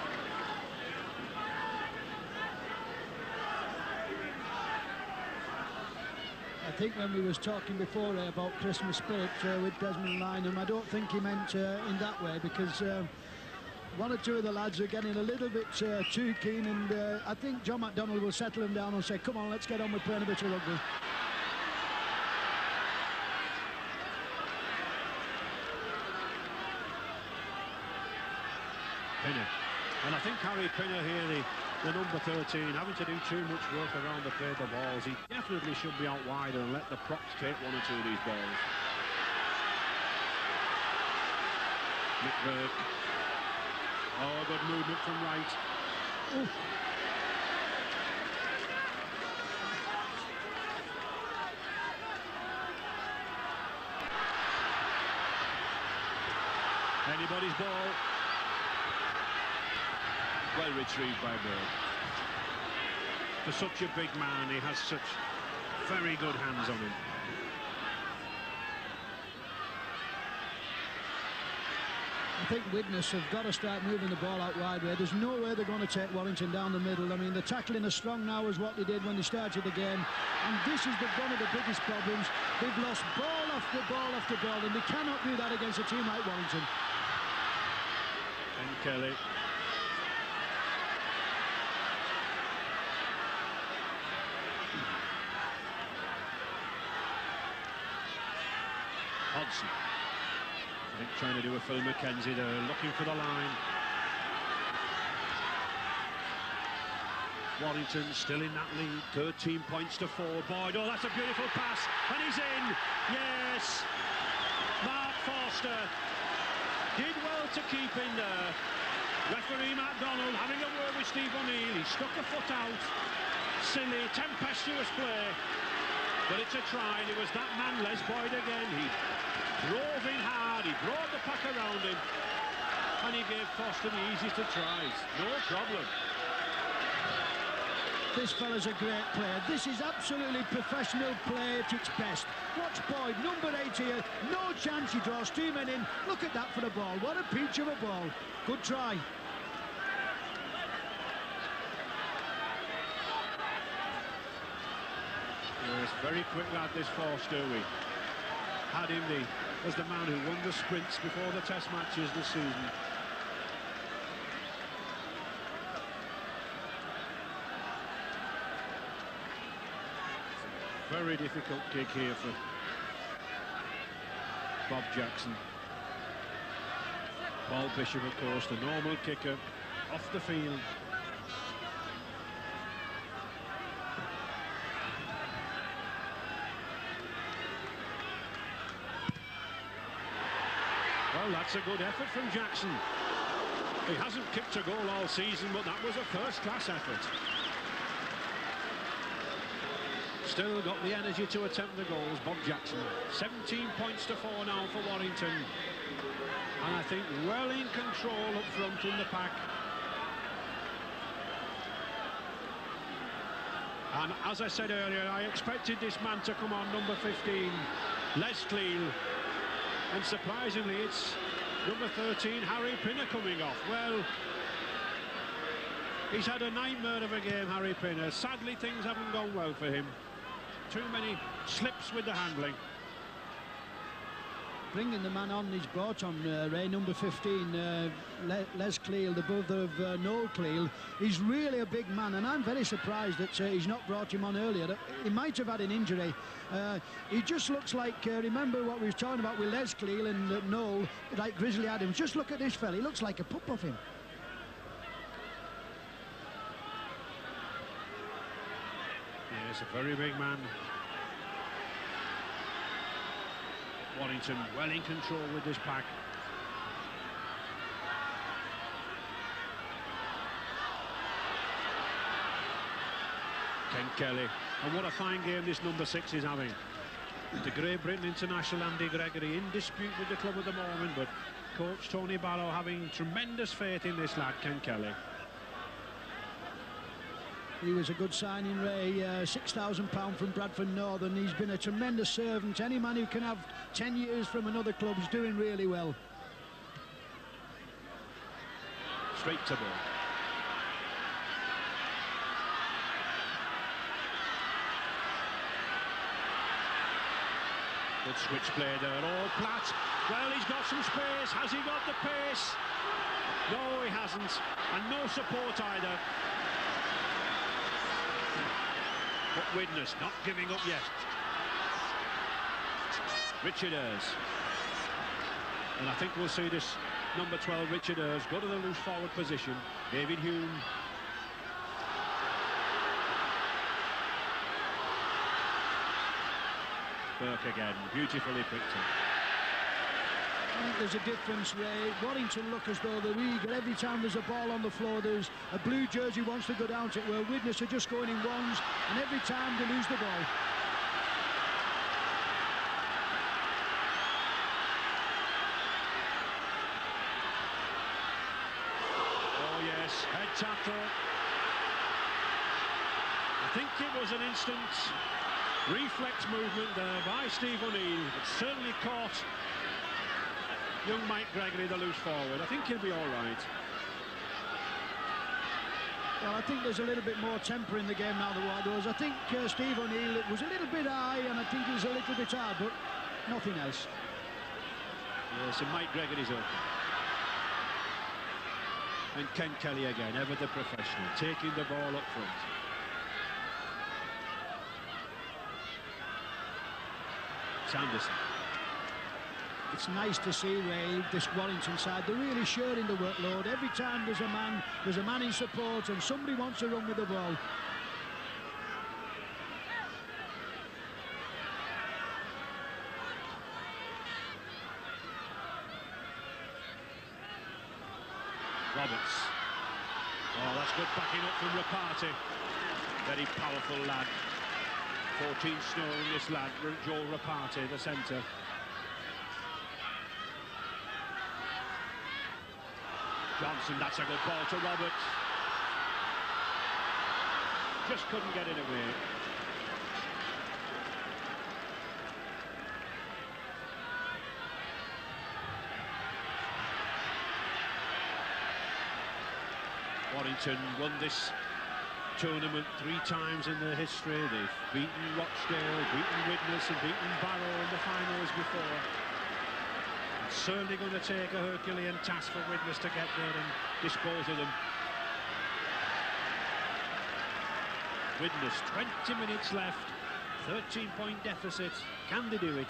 I think when we was talking before about Christmas spirit with Desmond Lynham, I don't think he meant in that way, because 1 or 2 of the lads are getting a little bit too keen, and I think John McDonald will settle them down and say, come on, let's get on with playing a bit of rugby. Pinner. And I think Harry Pinner here, the number 13, having to do too much work around the play of the balls. He definitely should be out wider and let the props take 1 or 2 of these balls. Nick Burke. Oh, good movement from right. Ooh. Anybody's ball. Well retrieved by Bird. For such a big man, he has such very good hands on him. I think Widnes have got to start moving the ball out wide way. There's no way they're going to take Warrington down the middle. I mean, the tackling as strong now as what they did when they started the game. And this is one of the biggest problems. They've lost ball after ball after ball, and they cannot do that against a team like Warrington. Ken Kelly. Hodgson. I think trying to do a Phil McKenzie there, looking for the line. Warrington still in that lead, 13 points to 4. Boyd, oh, that's a beautiful pass, and he's in. Yes, Mark Forster did well to keep in there. Referee MacDonald having a word with Steve O'Neill. He stuck a foot out. Silly, tempestuous play, but it's a try. And it was that man, Les Boyd, again. He drove in hard. He brought the pack around him, and he gave Forster the easiest of tries. No problem. This fella's a great player. This is absolutely professional play at its best. Watch Boyd, number 8 here. No chance, he draws 2 men in. Look at that for the ball. What a peach of a ball. Good try. Yes, very quick lad, this Forster. We had him as the man who won the sprints before the test matches this season. Very difficult kick here for Bob Jackson. Paul Bishop, of course, the normal kicker off the field. Well, that's a good effort from Jackson. He hasn't kicked a goal all season, but that was a first-class effort. Still got the energy to attempt the goals, Bob Jackson. 17 points to 4 now for Warrington. And I think well in control up front in the pack. And as I said earlier, I expected this man to come on, number 15, Les Cleal. And surprisingly, it's number 13, Harry Pinner, coming off. Well, he's had a nightmare of a game, Harry Pinner. Sadly, things haven't gone well for him. Too many slips with the handling. Bringing the man on he's brought on, Ray, number 15, Les Cleal, the brother of Noel Cleal. He's really a big man, and I'm very surprised that he's not brought him on earlier. He might have had an injury. He just looks like, remember what we were talking about with Les Cleal and Noel, like Grizzly Adams. Just look at this fella, he looks like a pup of him. Yes, a very big man. Warrington well in control with this pack. Ken Kelly, and what a fine game this number 6 is having. The Great Britain international Andy Gregory in dispute with the club at the moment, but coach Tony Barrow having tremendous faith in this lad, Ken Kelly. He was a good signing, Ray. £6,000 from Bradford Northern. He's been a tremendous servant. Any man who can have 10 years from another club is doing really well. Straight to ball. Good switch play there. Oh, Platt. Well, he's got some space. Has he got the pace? No, he hasn't. And no support either. But Widnes not giving up yet. Richard Ayres. And I think we'll see this number 12, Richard Ayres, go to the loose forward position. David Hume. Burke again, beautifully picked up. I think there's a difference, Ray. Warrington look as though they're eager. Every time there's a ball on the floor, there's a blue jersey wants to go down to it, where Widnes are just going in ones, and every time they lose the ball. Oh yes, head tackle. I think it was an instant reflex movement there by Steve O'Neill. It certainly caught young Mike Gregory, the loose forward. I think he'll be all right. Well, I think there's a little bit more temper in the game now than what there was. I think Steve O'Neill, it was a little bit high, and I think it was a little bit hard, but nothing else. Yes, and Mike Gregory's open. And Ken Kelly again, ever the professional, taking the ball up front. Sanderson. It's nice to see, Ray, this Warrington side. They're really sharing the workload. Every time there's a man in support and somebody wants to run with the ball. Roberts. Oh, that's good backing up from Rapati. Very powerful lad. 14 stone, this lad, Joel Rapati, the centre. Johnson, that's a good ball to Roberts. Just couldn't get it away. Warrington won this tournament 3 times in their history. They've beaten Rochdale, beaten Widnes and beaten Barrow in the finals before. It's certainly going to take a Herculean task for Widnes to get there and dispose of them. Widnes, 20 minutes left, 13-point deficit. Can they do it?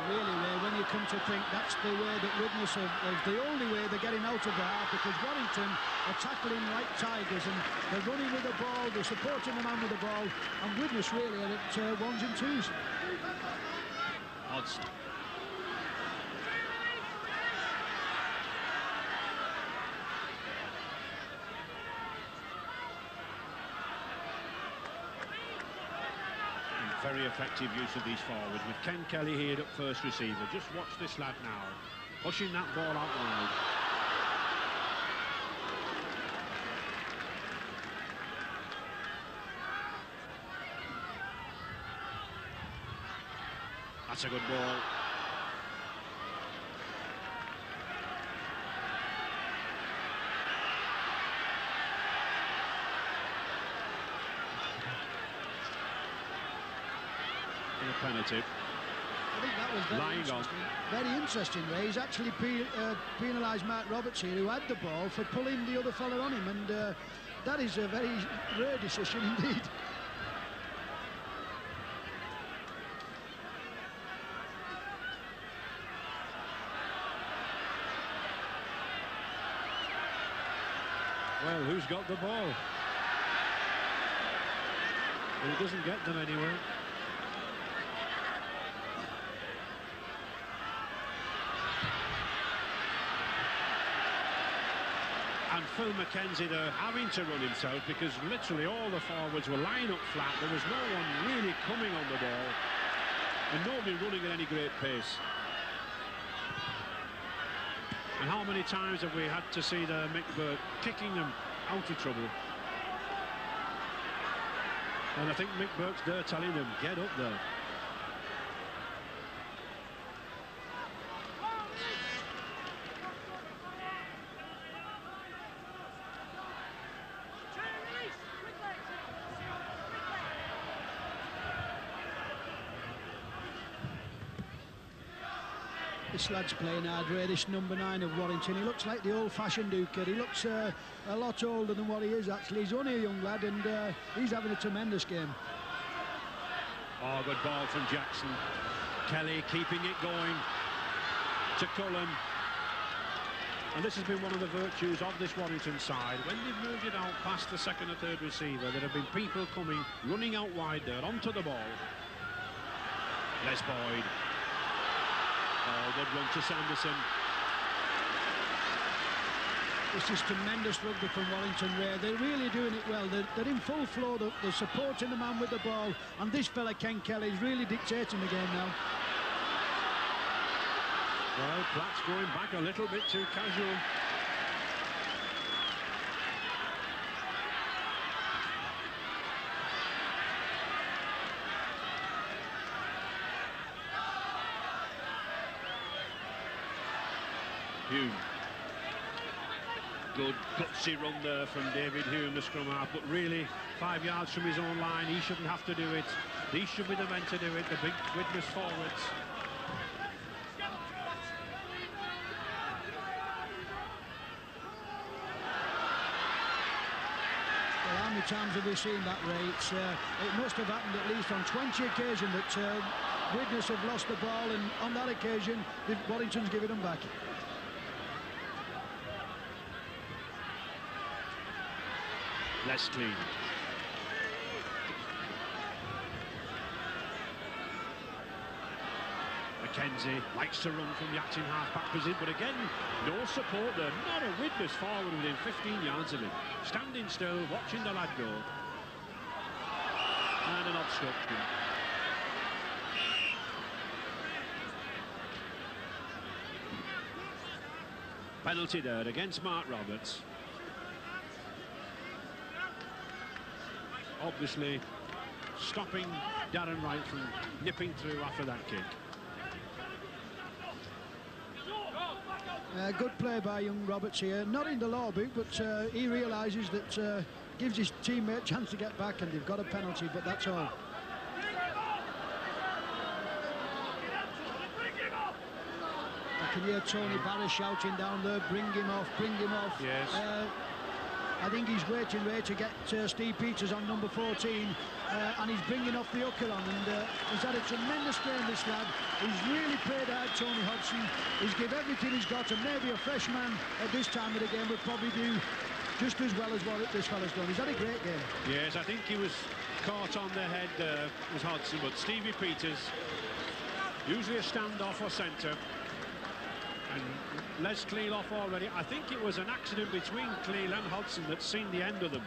Really, Ray, when you come to think, that's the way that Widnes is the only way they're getting out of the half, because Warrington are tackling like tigers and they're running with the ball, they're supporting the man with the ball, and Widnes really are at 1s and 2s. Hodgson. Very effective use of these forwards with Ken Kelly here at first receiver. Just watch this lad now, pushing that ball out wide. That's a good ball. Penalty. I think that was very interesting, Ray. He's actually penalised Mark Roberts here, who had the ball, for pulling the other fella on him, and that is a very rare decision indeed. Well, who's got the ball? Well, he doesn't get them anywhere. And Phil Mackenzie there having to run himself, because literally all the forwards were lying up flat. There was no one really coming on the ball and nobody running at any great pace. And how many times have we had to see the Mick Burke kicking them out of trouble? And I think Mick Burke's there telling them, get up there. This lad's playing hard, Ray, this number 9 of Warrington. He looks like the old-fashioned hooker. He looks a lot older than what he is, actually. He's only a young lad, and he's having a tremendous game. Oh, good ball from Jackson. Kelly keeping it going to Cullen. And this has been one of the virtues of this Warrington side. When they've moved it out past the second or third receiver, there have been people coming, running out wide there, onto the ball. Les Boyd. Oh, good run to Sanderson. This is tremendous rugby from Warrington, Ray. They're really doing it well. They're in full flow. They're supporting the man with the ball. And this fella, Ken Kelly, is really dictating the game now. Well, Platt's going back a little bit too casual. Hume. Good gutsy run there from David Hume, the scrum half, but really 5 yards from his own line. He shouldn't have to do it. These should be the men to do it, the big Widnes forwards. many times have we seen that, Ray? It must have happened at least on 20 occasions that Widnes have lost the ball, and on that occasion, Warrington's given them back. Leslie. Mackenzie likes to run from the acting half-back position, but again, no support there. Not a Widnes forward within 15 yards of him. Standing still, watching the lad go. And an obstruction. Penalty there against Mark Roberts. Obviously stopping Darren Wright from nipping through after that kick. Good play by young Roberts here. Not in the law book, but he realises that gives his teammate a chance to get back, and they've got a penalty, but that's all. I can hear Tony Barry shouting down there, bring him off, bring him off. Yes. I think he's waiting, Ray, to get Steve Peters on number 14, and he's bringing off the Uckerlon, and he's had a tremendous game, this lad. He's really played hard, Tony Hodgson. He's given everything he's got, and maybe a fresh man at this time of the game would probably do just as well as what this fella's done. He's had a great game. Yes, I think he was caught on the head, was Hodgson, but Stevie Peters, usually a standoff or centre, and Les Cleal off already. I think it was an accident between Cleal and Hodgson that's seen the end of them.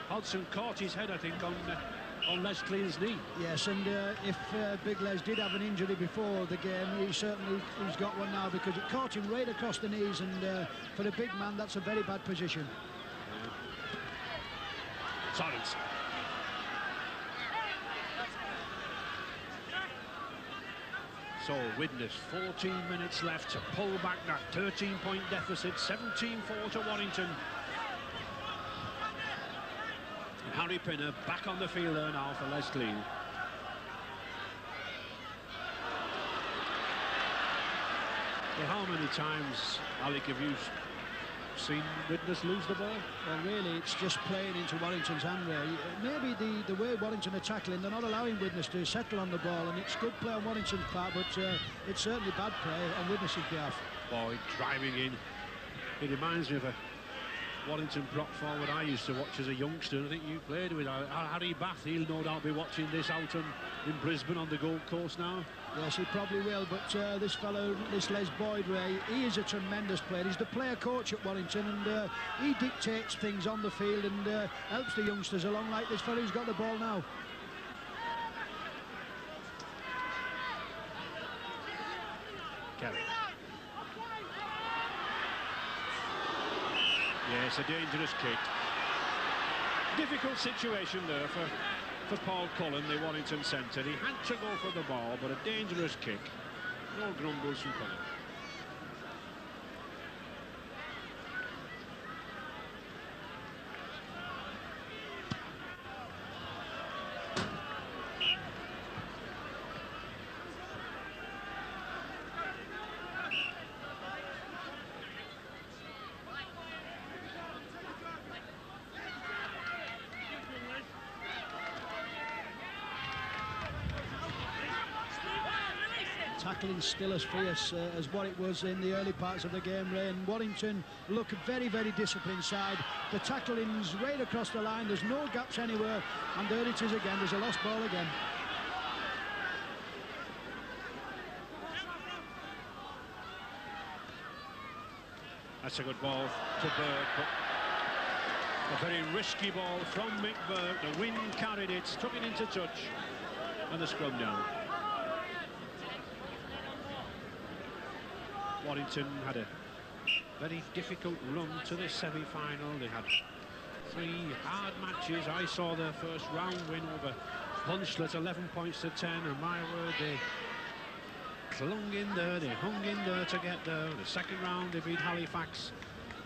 Hodgson caught his head, I think, on Les Cleal's knee. Yes, and if Big Les did have an injury before the game, he's got one now, because it caught him right across the knees, and for a big man, that's a very bad position. Sorensen. So Widnes, 14 minutes left to pull back that 13-point deficit, 17-4 to Warrington. And Harry Pinner back on the field there now for Les Cleal. Well, how many times, Alec, have you seen Widnes lose the ball? Well, really, it's just playing into Warrington's hand, Ray. Maybe the way Warrington are tackling, they're not allowing Widnes to settle on the ball, and it's good play on Warrington's part, but it's certainly bad play on Widnes' behalf. Boyd driving in. It reminds me of a Warrington prop forward I used to watch as a youngster. I think you played with Harry Bath. He'll no doubt be watching this out in Brisbane on the Gold Coast now. Yes, he probably will, but this fellow, this Les Boyd, Ray, he is a tremendous player. He's the player coach at Warrington, and he dictates things on the field and helps the youngsters along, like this fellow who's got the ball now. Kelly. Yes, a dangerous kick. Difficult situation there for Paul Cullen, the Warrington centre. He had to go for the ball, but a dangerous kick. No grumbles from Cullen. Tackling still as fierce as what it was in the early parts of the game, Ray, and Warrington look very, very disciplined side. The tackling's right across the line, there's no gaps anywhere, and there it is again, there's a lost ball again. That's a good ball to Burke, but a very risky ball from Mick Burke. The wind carried it, took it into touch, and the scrum down. Warrington had a very difficult run to the semi-final. They had 3 hard matches. I saw their first round win over Hunslet, 11 points to 10, and my word, they clung in there, they hung in there to get there. The second round they beat Halifax,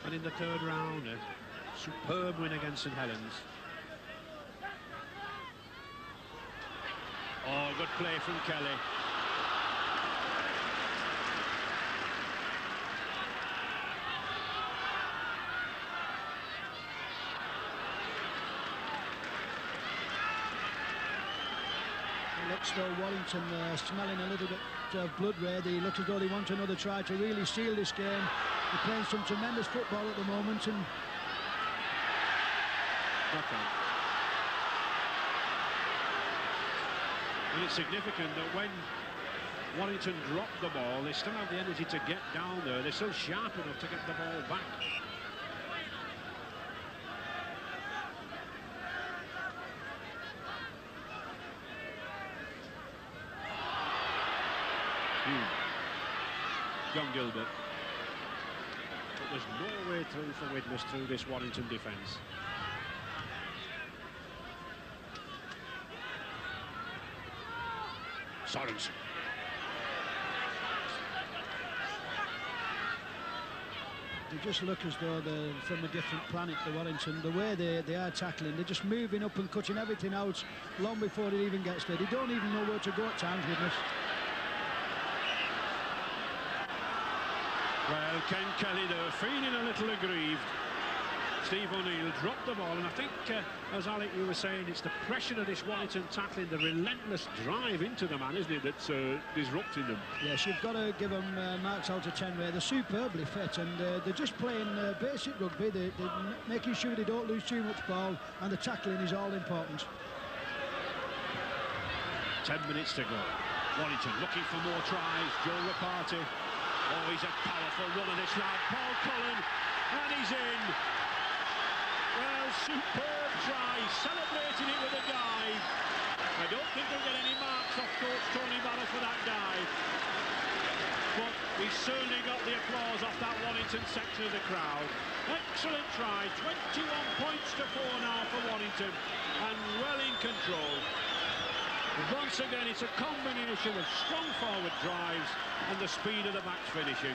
and in the third round a superb win against St Helens. Oh, good play from Kelly. looks though Warrington smelling a little bit of blood red. They look as though they want another try to really seal this game. They're playing some tremendous football at the moment, and and it's significant that when Warrington dropped the ball, they still have the energy to get down there. They're still sharp enough to get the ball back. John Gilbert. But there's no way through for Widnes through this Warrington defence. Sorensen. They just look as though they're from a different planet, the Warrington. The way they are tackling, they're just moving up and cutting everything out long before it even gets there. They don't even know where to go at times, Widnes. Well, Ken Kelly there, feeling a little aggrieved. Steve O'Neill dropped the ball, and I think, as Alec, you were saying, it's the pressure of this Warrington tackling, the relentless drive into the man, isn't it, that's disrupting them. Yes, you've got to give them marks out of 10, Ray. They're superbly fit, and they're just playing basic rugby. They're making sure they don't lose too much ball, and the tackling is all important. 10 minutes to go. Warrington looking for more tries. Joe Reparty. Oh, he's a powerful runner, this lad. Paul Cullen, and he's in. Well, superb try, celebrating it with a dive. I don't think he'll get any marks off coach Tony Barrow for that dive. But he certainly got the applause off that Warrington section of the crowd. Excellent try, 21 points to 4 now for Warrington, and well in control. Once again, it's a combination of strong forward drives and the speed of the backs finishing.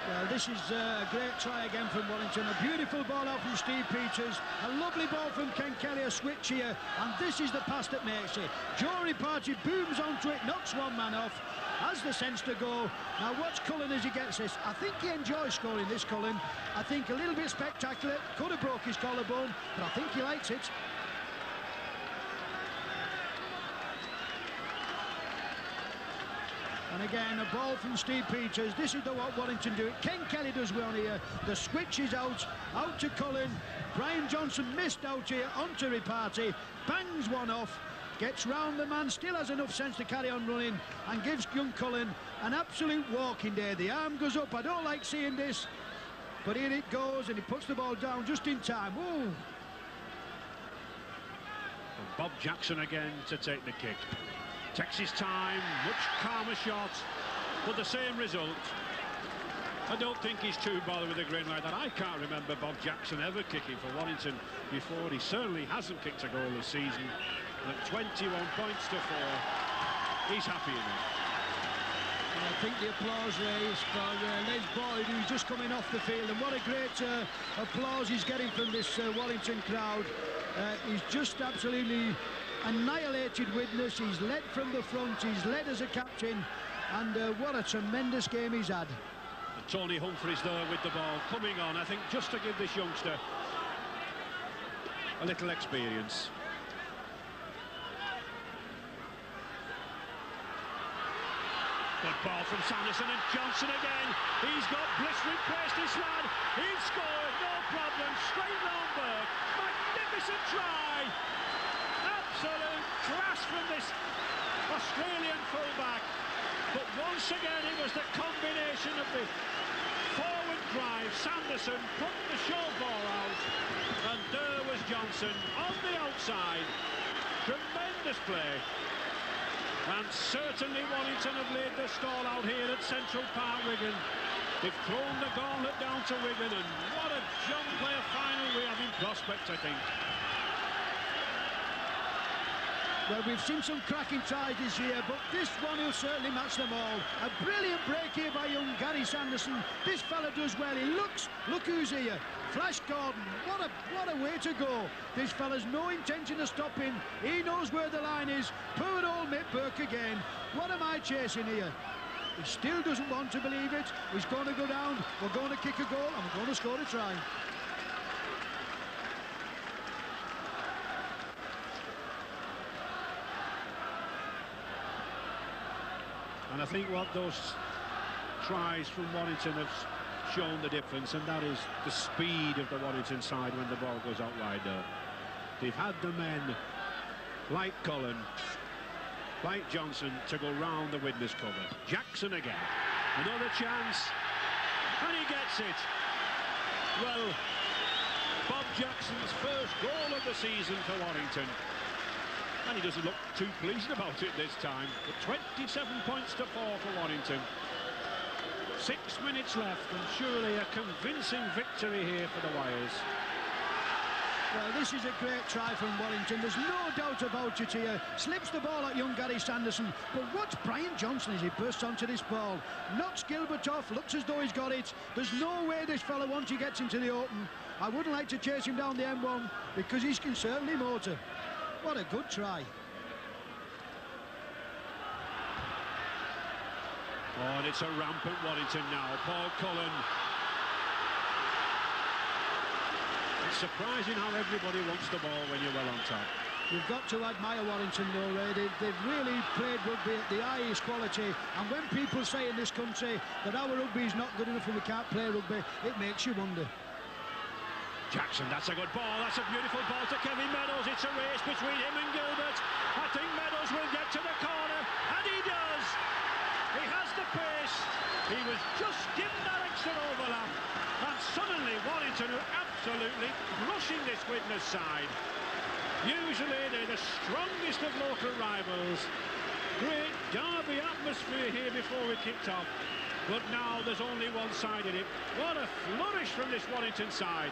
Well, this is a great try again from Warrington. A beautiful ball out from Steve Peters. A lovely ball from Ken Kelly, a switch here. And this is the pass that makes it. Joe Reparty booms onto it, knocks one man off, has the sense to go. Now watch Cullen as he gets this. I think he enjoys scoring this, Cullen. I think a little bit spectacular. Could have broke his collarbone, but I think he likes it. And again, a ball from Steve Peters. This is what Warrington do. Ken Kelly does well here. The switch is out to Cullen. Brian Johnson missed out here, onto Reparty. Bangs one off, gets round the man, still has enough sense to carry on running, and gives young Cullen an absolute walking day. The arm goes up. I don't like seeing this, but here it goes, and he puts the ball down just in time. Ooh. And Bob Jackson again to take the kick. Takes his time, much calmer shot, but the same result. I don't think he's too bothered with a grain like that. I can't remember Bob Jackson ever kicking for Warrington before. He certainly hasn't kicked a goal this season. And at 21 points to 4, he's happy enough. And I think the applause raised for Les Boyd, who's just coming off the field, and what a great applause he's getting from this Warrington crowd. He's just absolutely annihilated Widnes. He's led from the front, he's led as a captain, and what a tremendous game he's had. And Tony Humphries there with the ball coming on, I think, just to give this youngster a little experience. Good ball from Sanderson, and Johnson again. He's got blistering pace, this lad. He's scored, no problem, straight round Burke. Magnificent try. Absolute class from this Australian fullback. But once again, it was the combination of the forward drive. Sanderson putting the short ball out, and there was Johnson on the outside. Tremendous play. And certainly Warrington have laid the stall out here at Central Park, Wigan. They've thrown the gauntlet down to Wigan, and what a jump player final we have in prospect, I think. Well, we've seen some cracking tries this year, but this one will certainly match them all. A brilliant break here by young Gary Sanderson. This fella does well. He looks, look who's here. Flash Gordon, what a way to go. This fella's no intention of stopping. He knows where the line is. Poor old Mick Burke again. What am I chasing here? He still doesn't want to believe it. He's going to go down. We're going to kick a goal, and we're going to score a try. I think what those tries from Warrington have shown the difference, and that is the speed of the Warrington side when the ball goes out wide there. They've had the men like Cullen, like Johnson, to go round the Widnes cover. Jackson again, another chance, and he gets it. Well, Bob Jackson's first goal of the season for Warrington, and he doesn't look too pleased about it this time. But 27 points to 4 for Warrington. 6 minutes left, and surely a convincing victory here for the Wires. Well, this is a great try from Warrington. There's no doubt about it here. Slips the ball at young Gary Sanderson. But watch Brian Johnson as he bursts onto this ball. Knocks Gilbert off, looks as though he's got it. There's no way this fella, once he gets into the open, I wouldn't like to chase him down the M1 because he can certainly motor. What a good try. Oh, and it's a rampant Warrington now. Paul Cullen. It's surprising how everybody wants the ball when you're well on top. You've got to admire Warrington though, Ray. They've really played rugby at the highest quality, and when people say in this country that our rugby is not good enough and we can't play rugby, it makes you wonder. Jackson, that's a good ball. That's a beautiful ball to Kevin Meadows. It's a race between him and Gilbert. I think Meadows will get to the corner, and he does. He has the pace. He was just given that extra overlap, and suddenly Warrington are absolutely crushing this Widnes side. Usually they're the strongest of local rivals. Great derby atmosphere here before we kicked off, but now there's only one side in it. What a flourish from this Warrington side.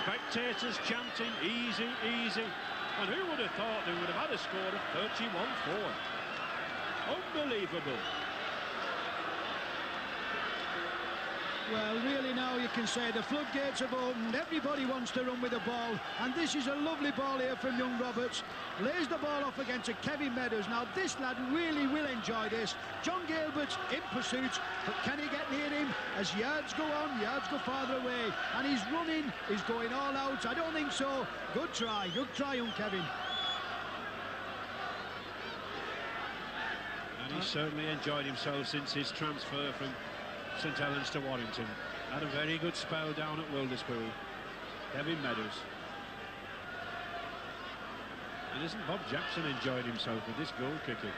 Spectators chanting, easy, easy. And who would have thought they would have had a score of 31-4? Unbelievable. Well, really now you can say the floodgates have opened. Everybody wants to run with the ball, and this is a lovely ball here from young Roberts. Lays the ball off against a Kevin Meadows. Now this lad really will enjoy this. John Gilbert's in pursuit, but can he get near him? As yards go on, yards go farther away, and he's running, he's going all out. I don't think so. Good try, young Kevin. And he's certainly enjoyed himself since his transfer from St Helens to Warrington. Had a very good spell down at Wilderspool. Kevin Meadows. And isn't Bob Jackson enjoyed himself with this goal kicking?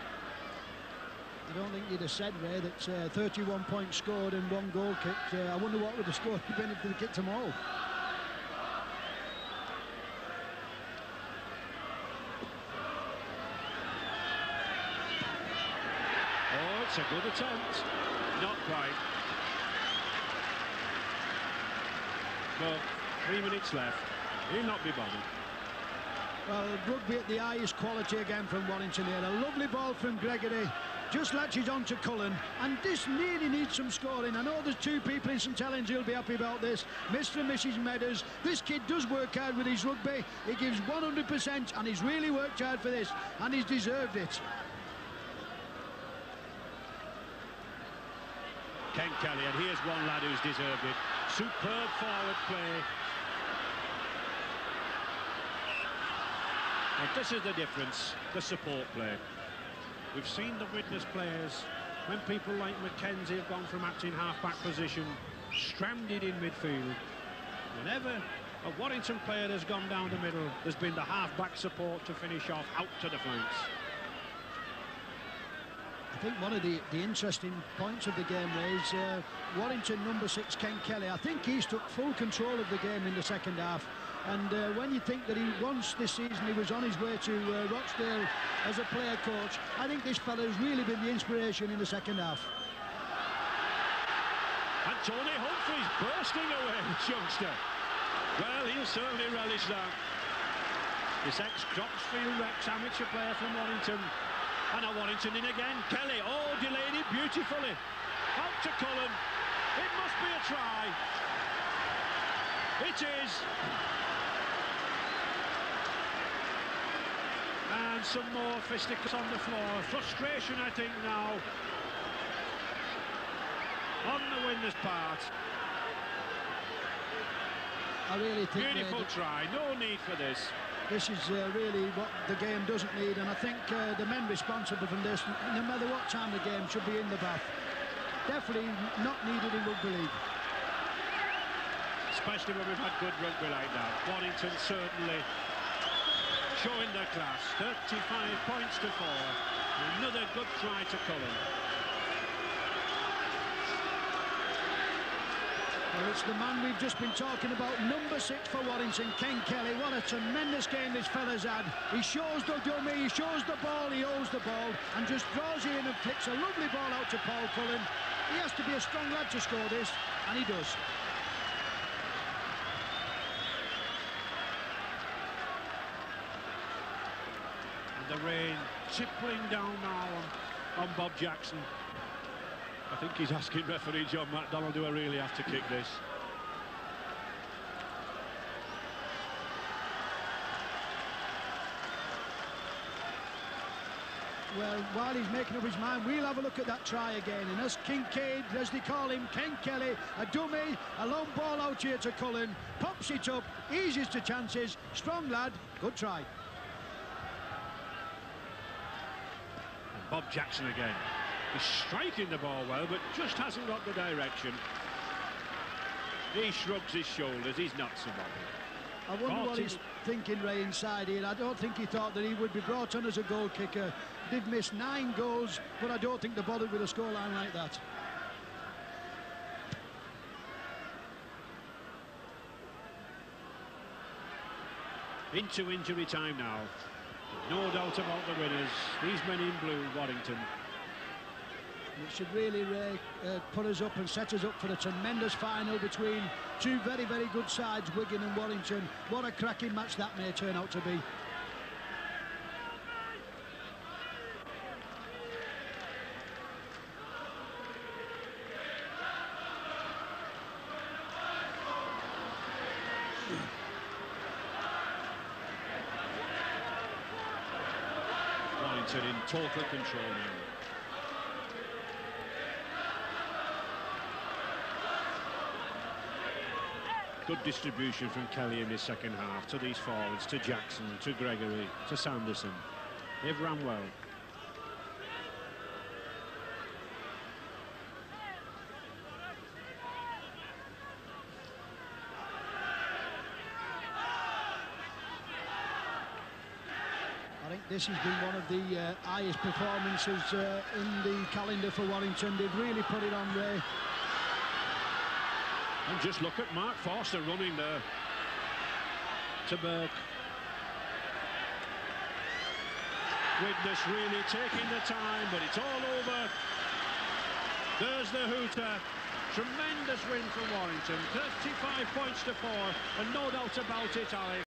I don't think you'd have said, Ray, that 31 points scored and 1 goal kicked. I wonder what would have scored if they'd have kicked them all. Oh, it's a good attempt. Not quite. But 3 minutes left. He'll not be bothered. Well, rugby at the highest quality again from Warrington here. A lovely ball from Gregory. Just latches on to Cullen. And this really needs some scoring. I know there's 2 people in St Helens who'll be happy about this. Mr. and Mrs. Meadows. This kid does work hard with his rugby. He gives 100%, and he's really worked hard for this. And he's deserved it. Ken Kelly, and here's one lad who's deserved it. Superb forward play. And this is the difference, the support play. We've seen the Widnes players, when people like Mackenzie have gone from acting half-back position, stranded in midfield. Whenever a Warrington player has gone down the middle, there's been the half-back support to finish off out to the flanks. I think one of the interesting points of the game is Warrington number 6 Ken Kelly. I think he's took full control of the game in the second half, and when you think that he once this season he was on his way to Rochdale as a player coach, I think this fella has really been the inspiration in the second half. And Tony Humphries bursting away, this youngster. Well, he'll certainly relish that. This ex-Croxfield Rex amateur player from Warrington. And now Warrington in again. Kelly, oh, delayed it beautifully. Out to Cullen. It must be a try. It is. And some more fisticuffs on the floor. Frustration, I think, now. On the winner's part. I really think beautiful try. No need for this. This is really what the game doesn't need, and I think the men responsible for this, no matter what time the game, should be in the bath. Definitely not needed in rugby league. Especially when we've had good rugby like that. Warrington certainly showing their class. 35 points to 4. Another good try to Cullen. Well, it's the man we've just been talking about, number 6 for Warrington, Ken Kelly. What a tremendous game this fella's had. He shows the dummy, he shows the ball, he holds the ball, and just draws in and flicks a lovely ball out to Paul Cullen. He has to be a strong lad to score this, and he does. And the rain tippling down now on Bob Jackson. I think he's asking referee John McDonald, do I really have to kick this? Well, while he's making up his mind, we'll have a look at that try again. And as Kincaid, as they call him, Ken Kelly, a dummy, a long ball out here to Cullen, pops it up, eases to chances, strong lad, good try. And Bob Jackson again. He's striking the ball well, but just hasn't got the direction. He shrugs his shoulders, he's not so bothered. I wonder what he's thinking, Ray, inside here. I don't think he thought that he would be brought on as a goal kicker. Did miss 9 goals, but I don't think they're bothered with a scoreline like that. Into injury time now. No doubt about the winners. These men in blue, Warrington. It should really put us up and set us up for a tremendous final between two very, very good sides, Wigan and Warrington. What a cracking match that may turn out to be. Warrington in total control now. Good distribution from Kelly in the second half to these forwards, to Jackson, to Gregory, to Sanderson. They've run well. I think this has been one of the highest performances in the calendar for Warrington. They've really put it on, Ray. And just look at Mark Forster running there to Burke. Widnes really taking the time, but it's all over. There's the hooter. Tremendous win for Warrington. 35 points to 4, and no doubt about it, Alex.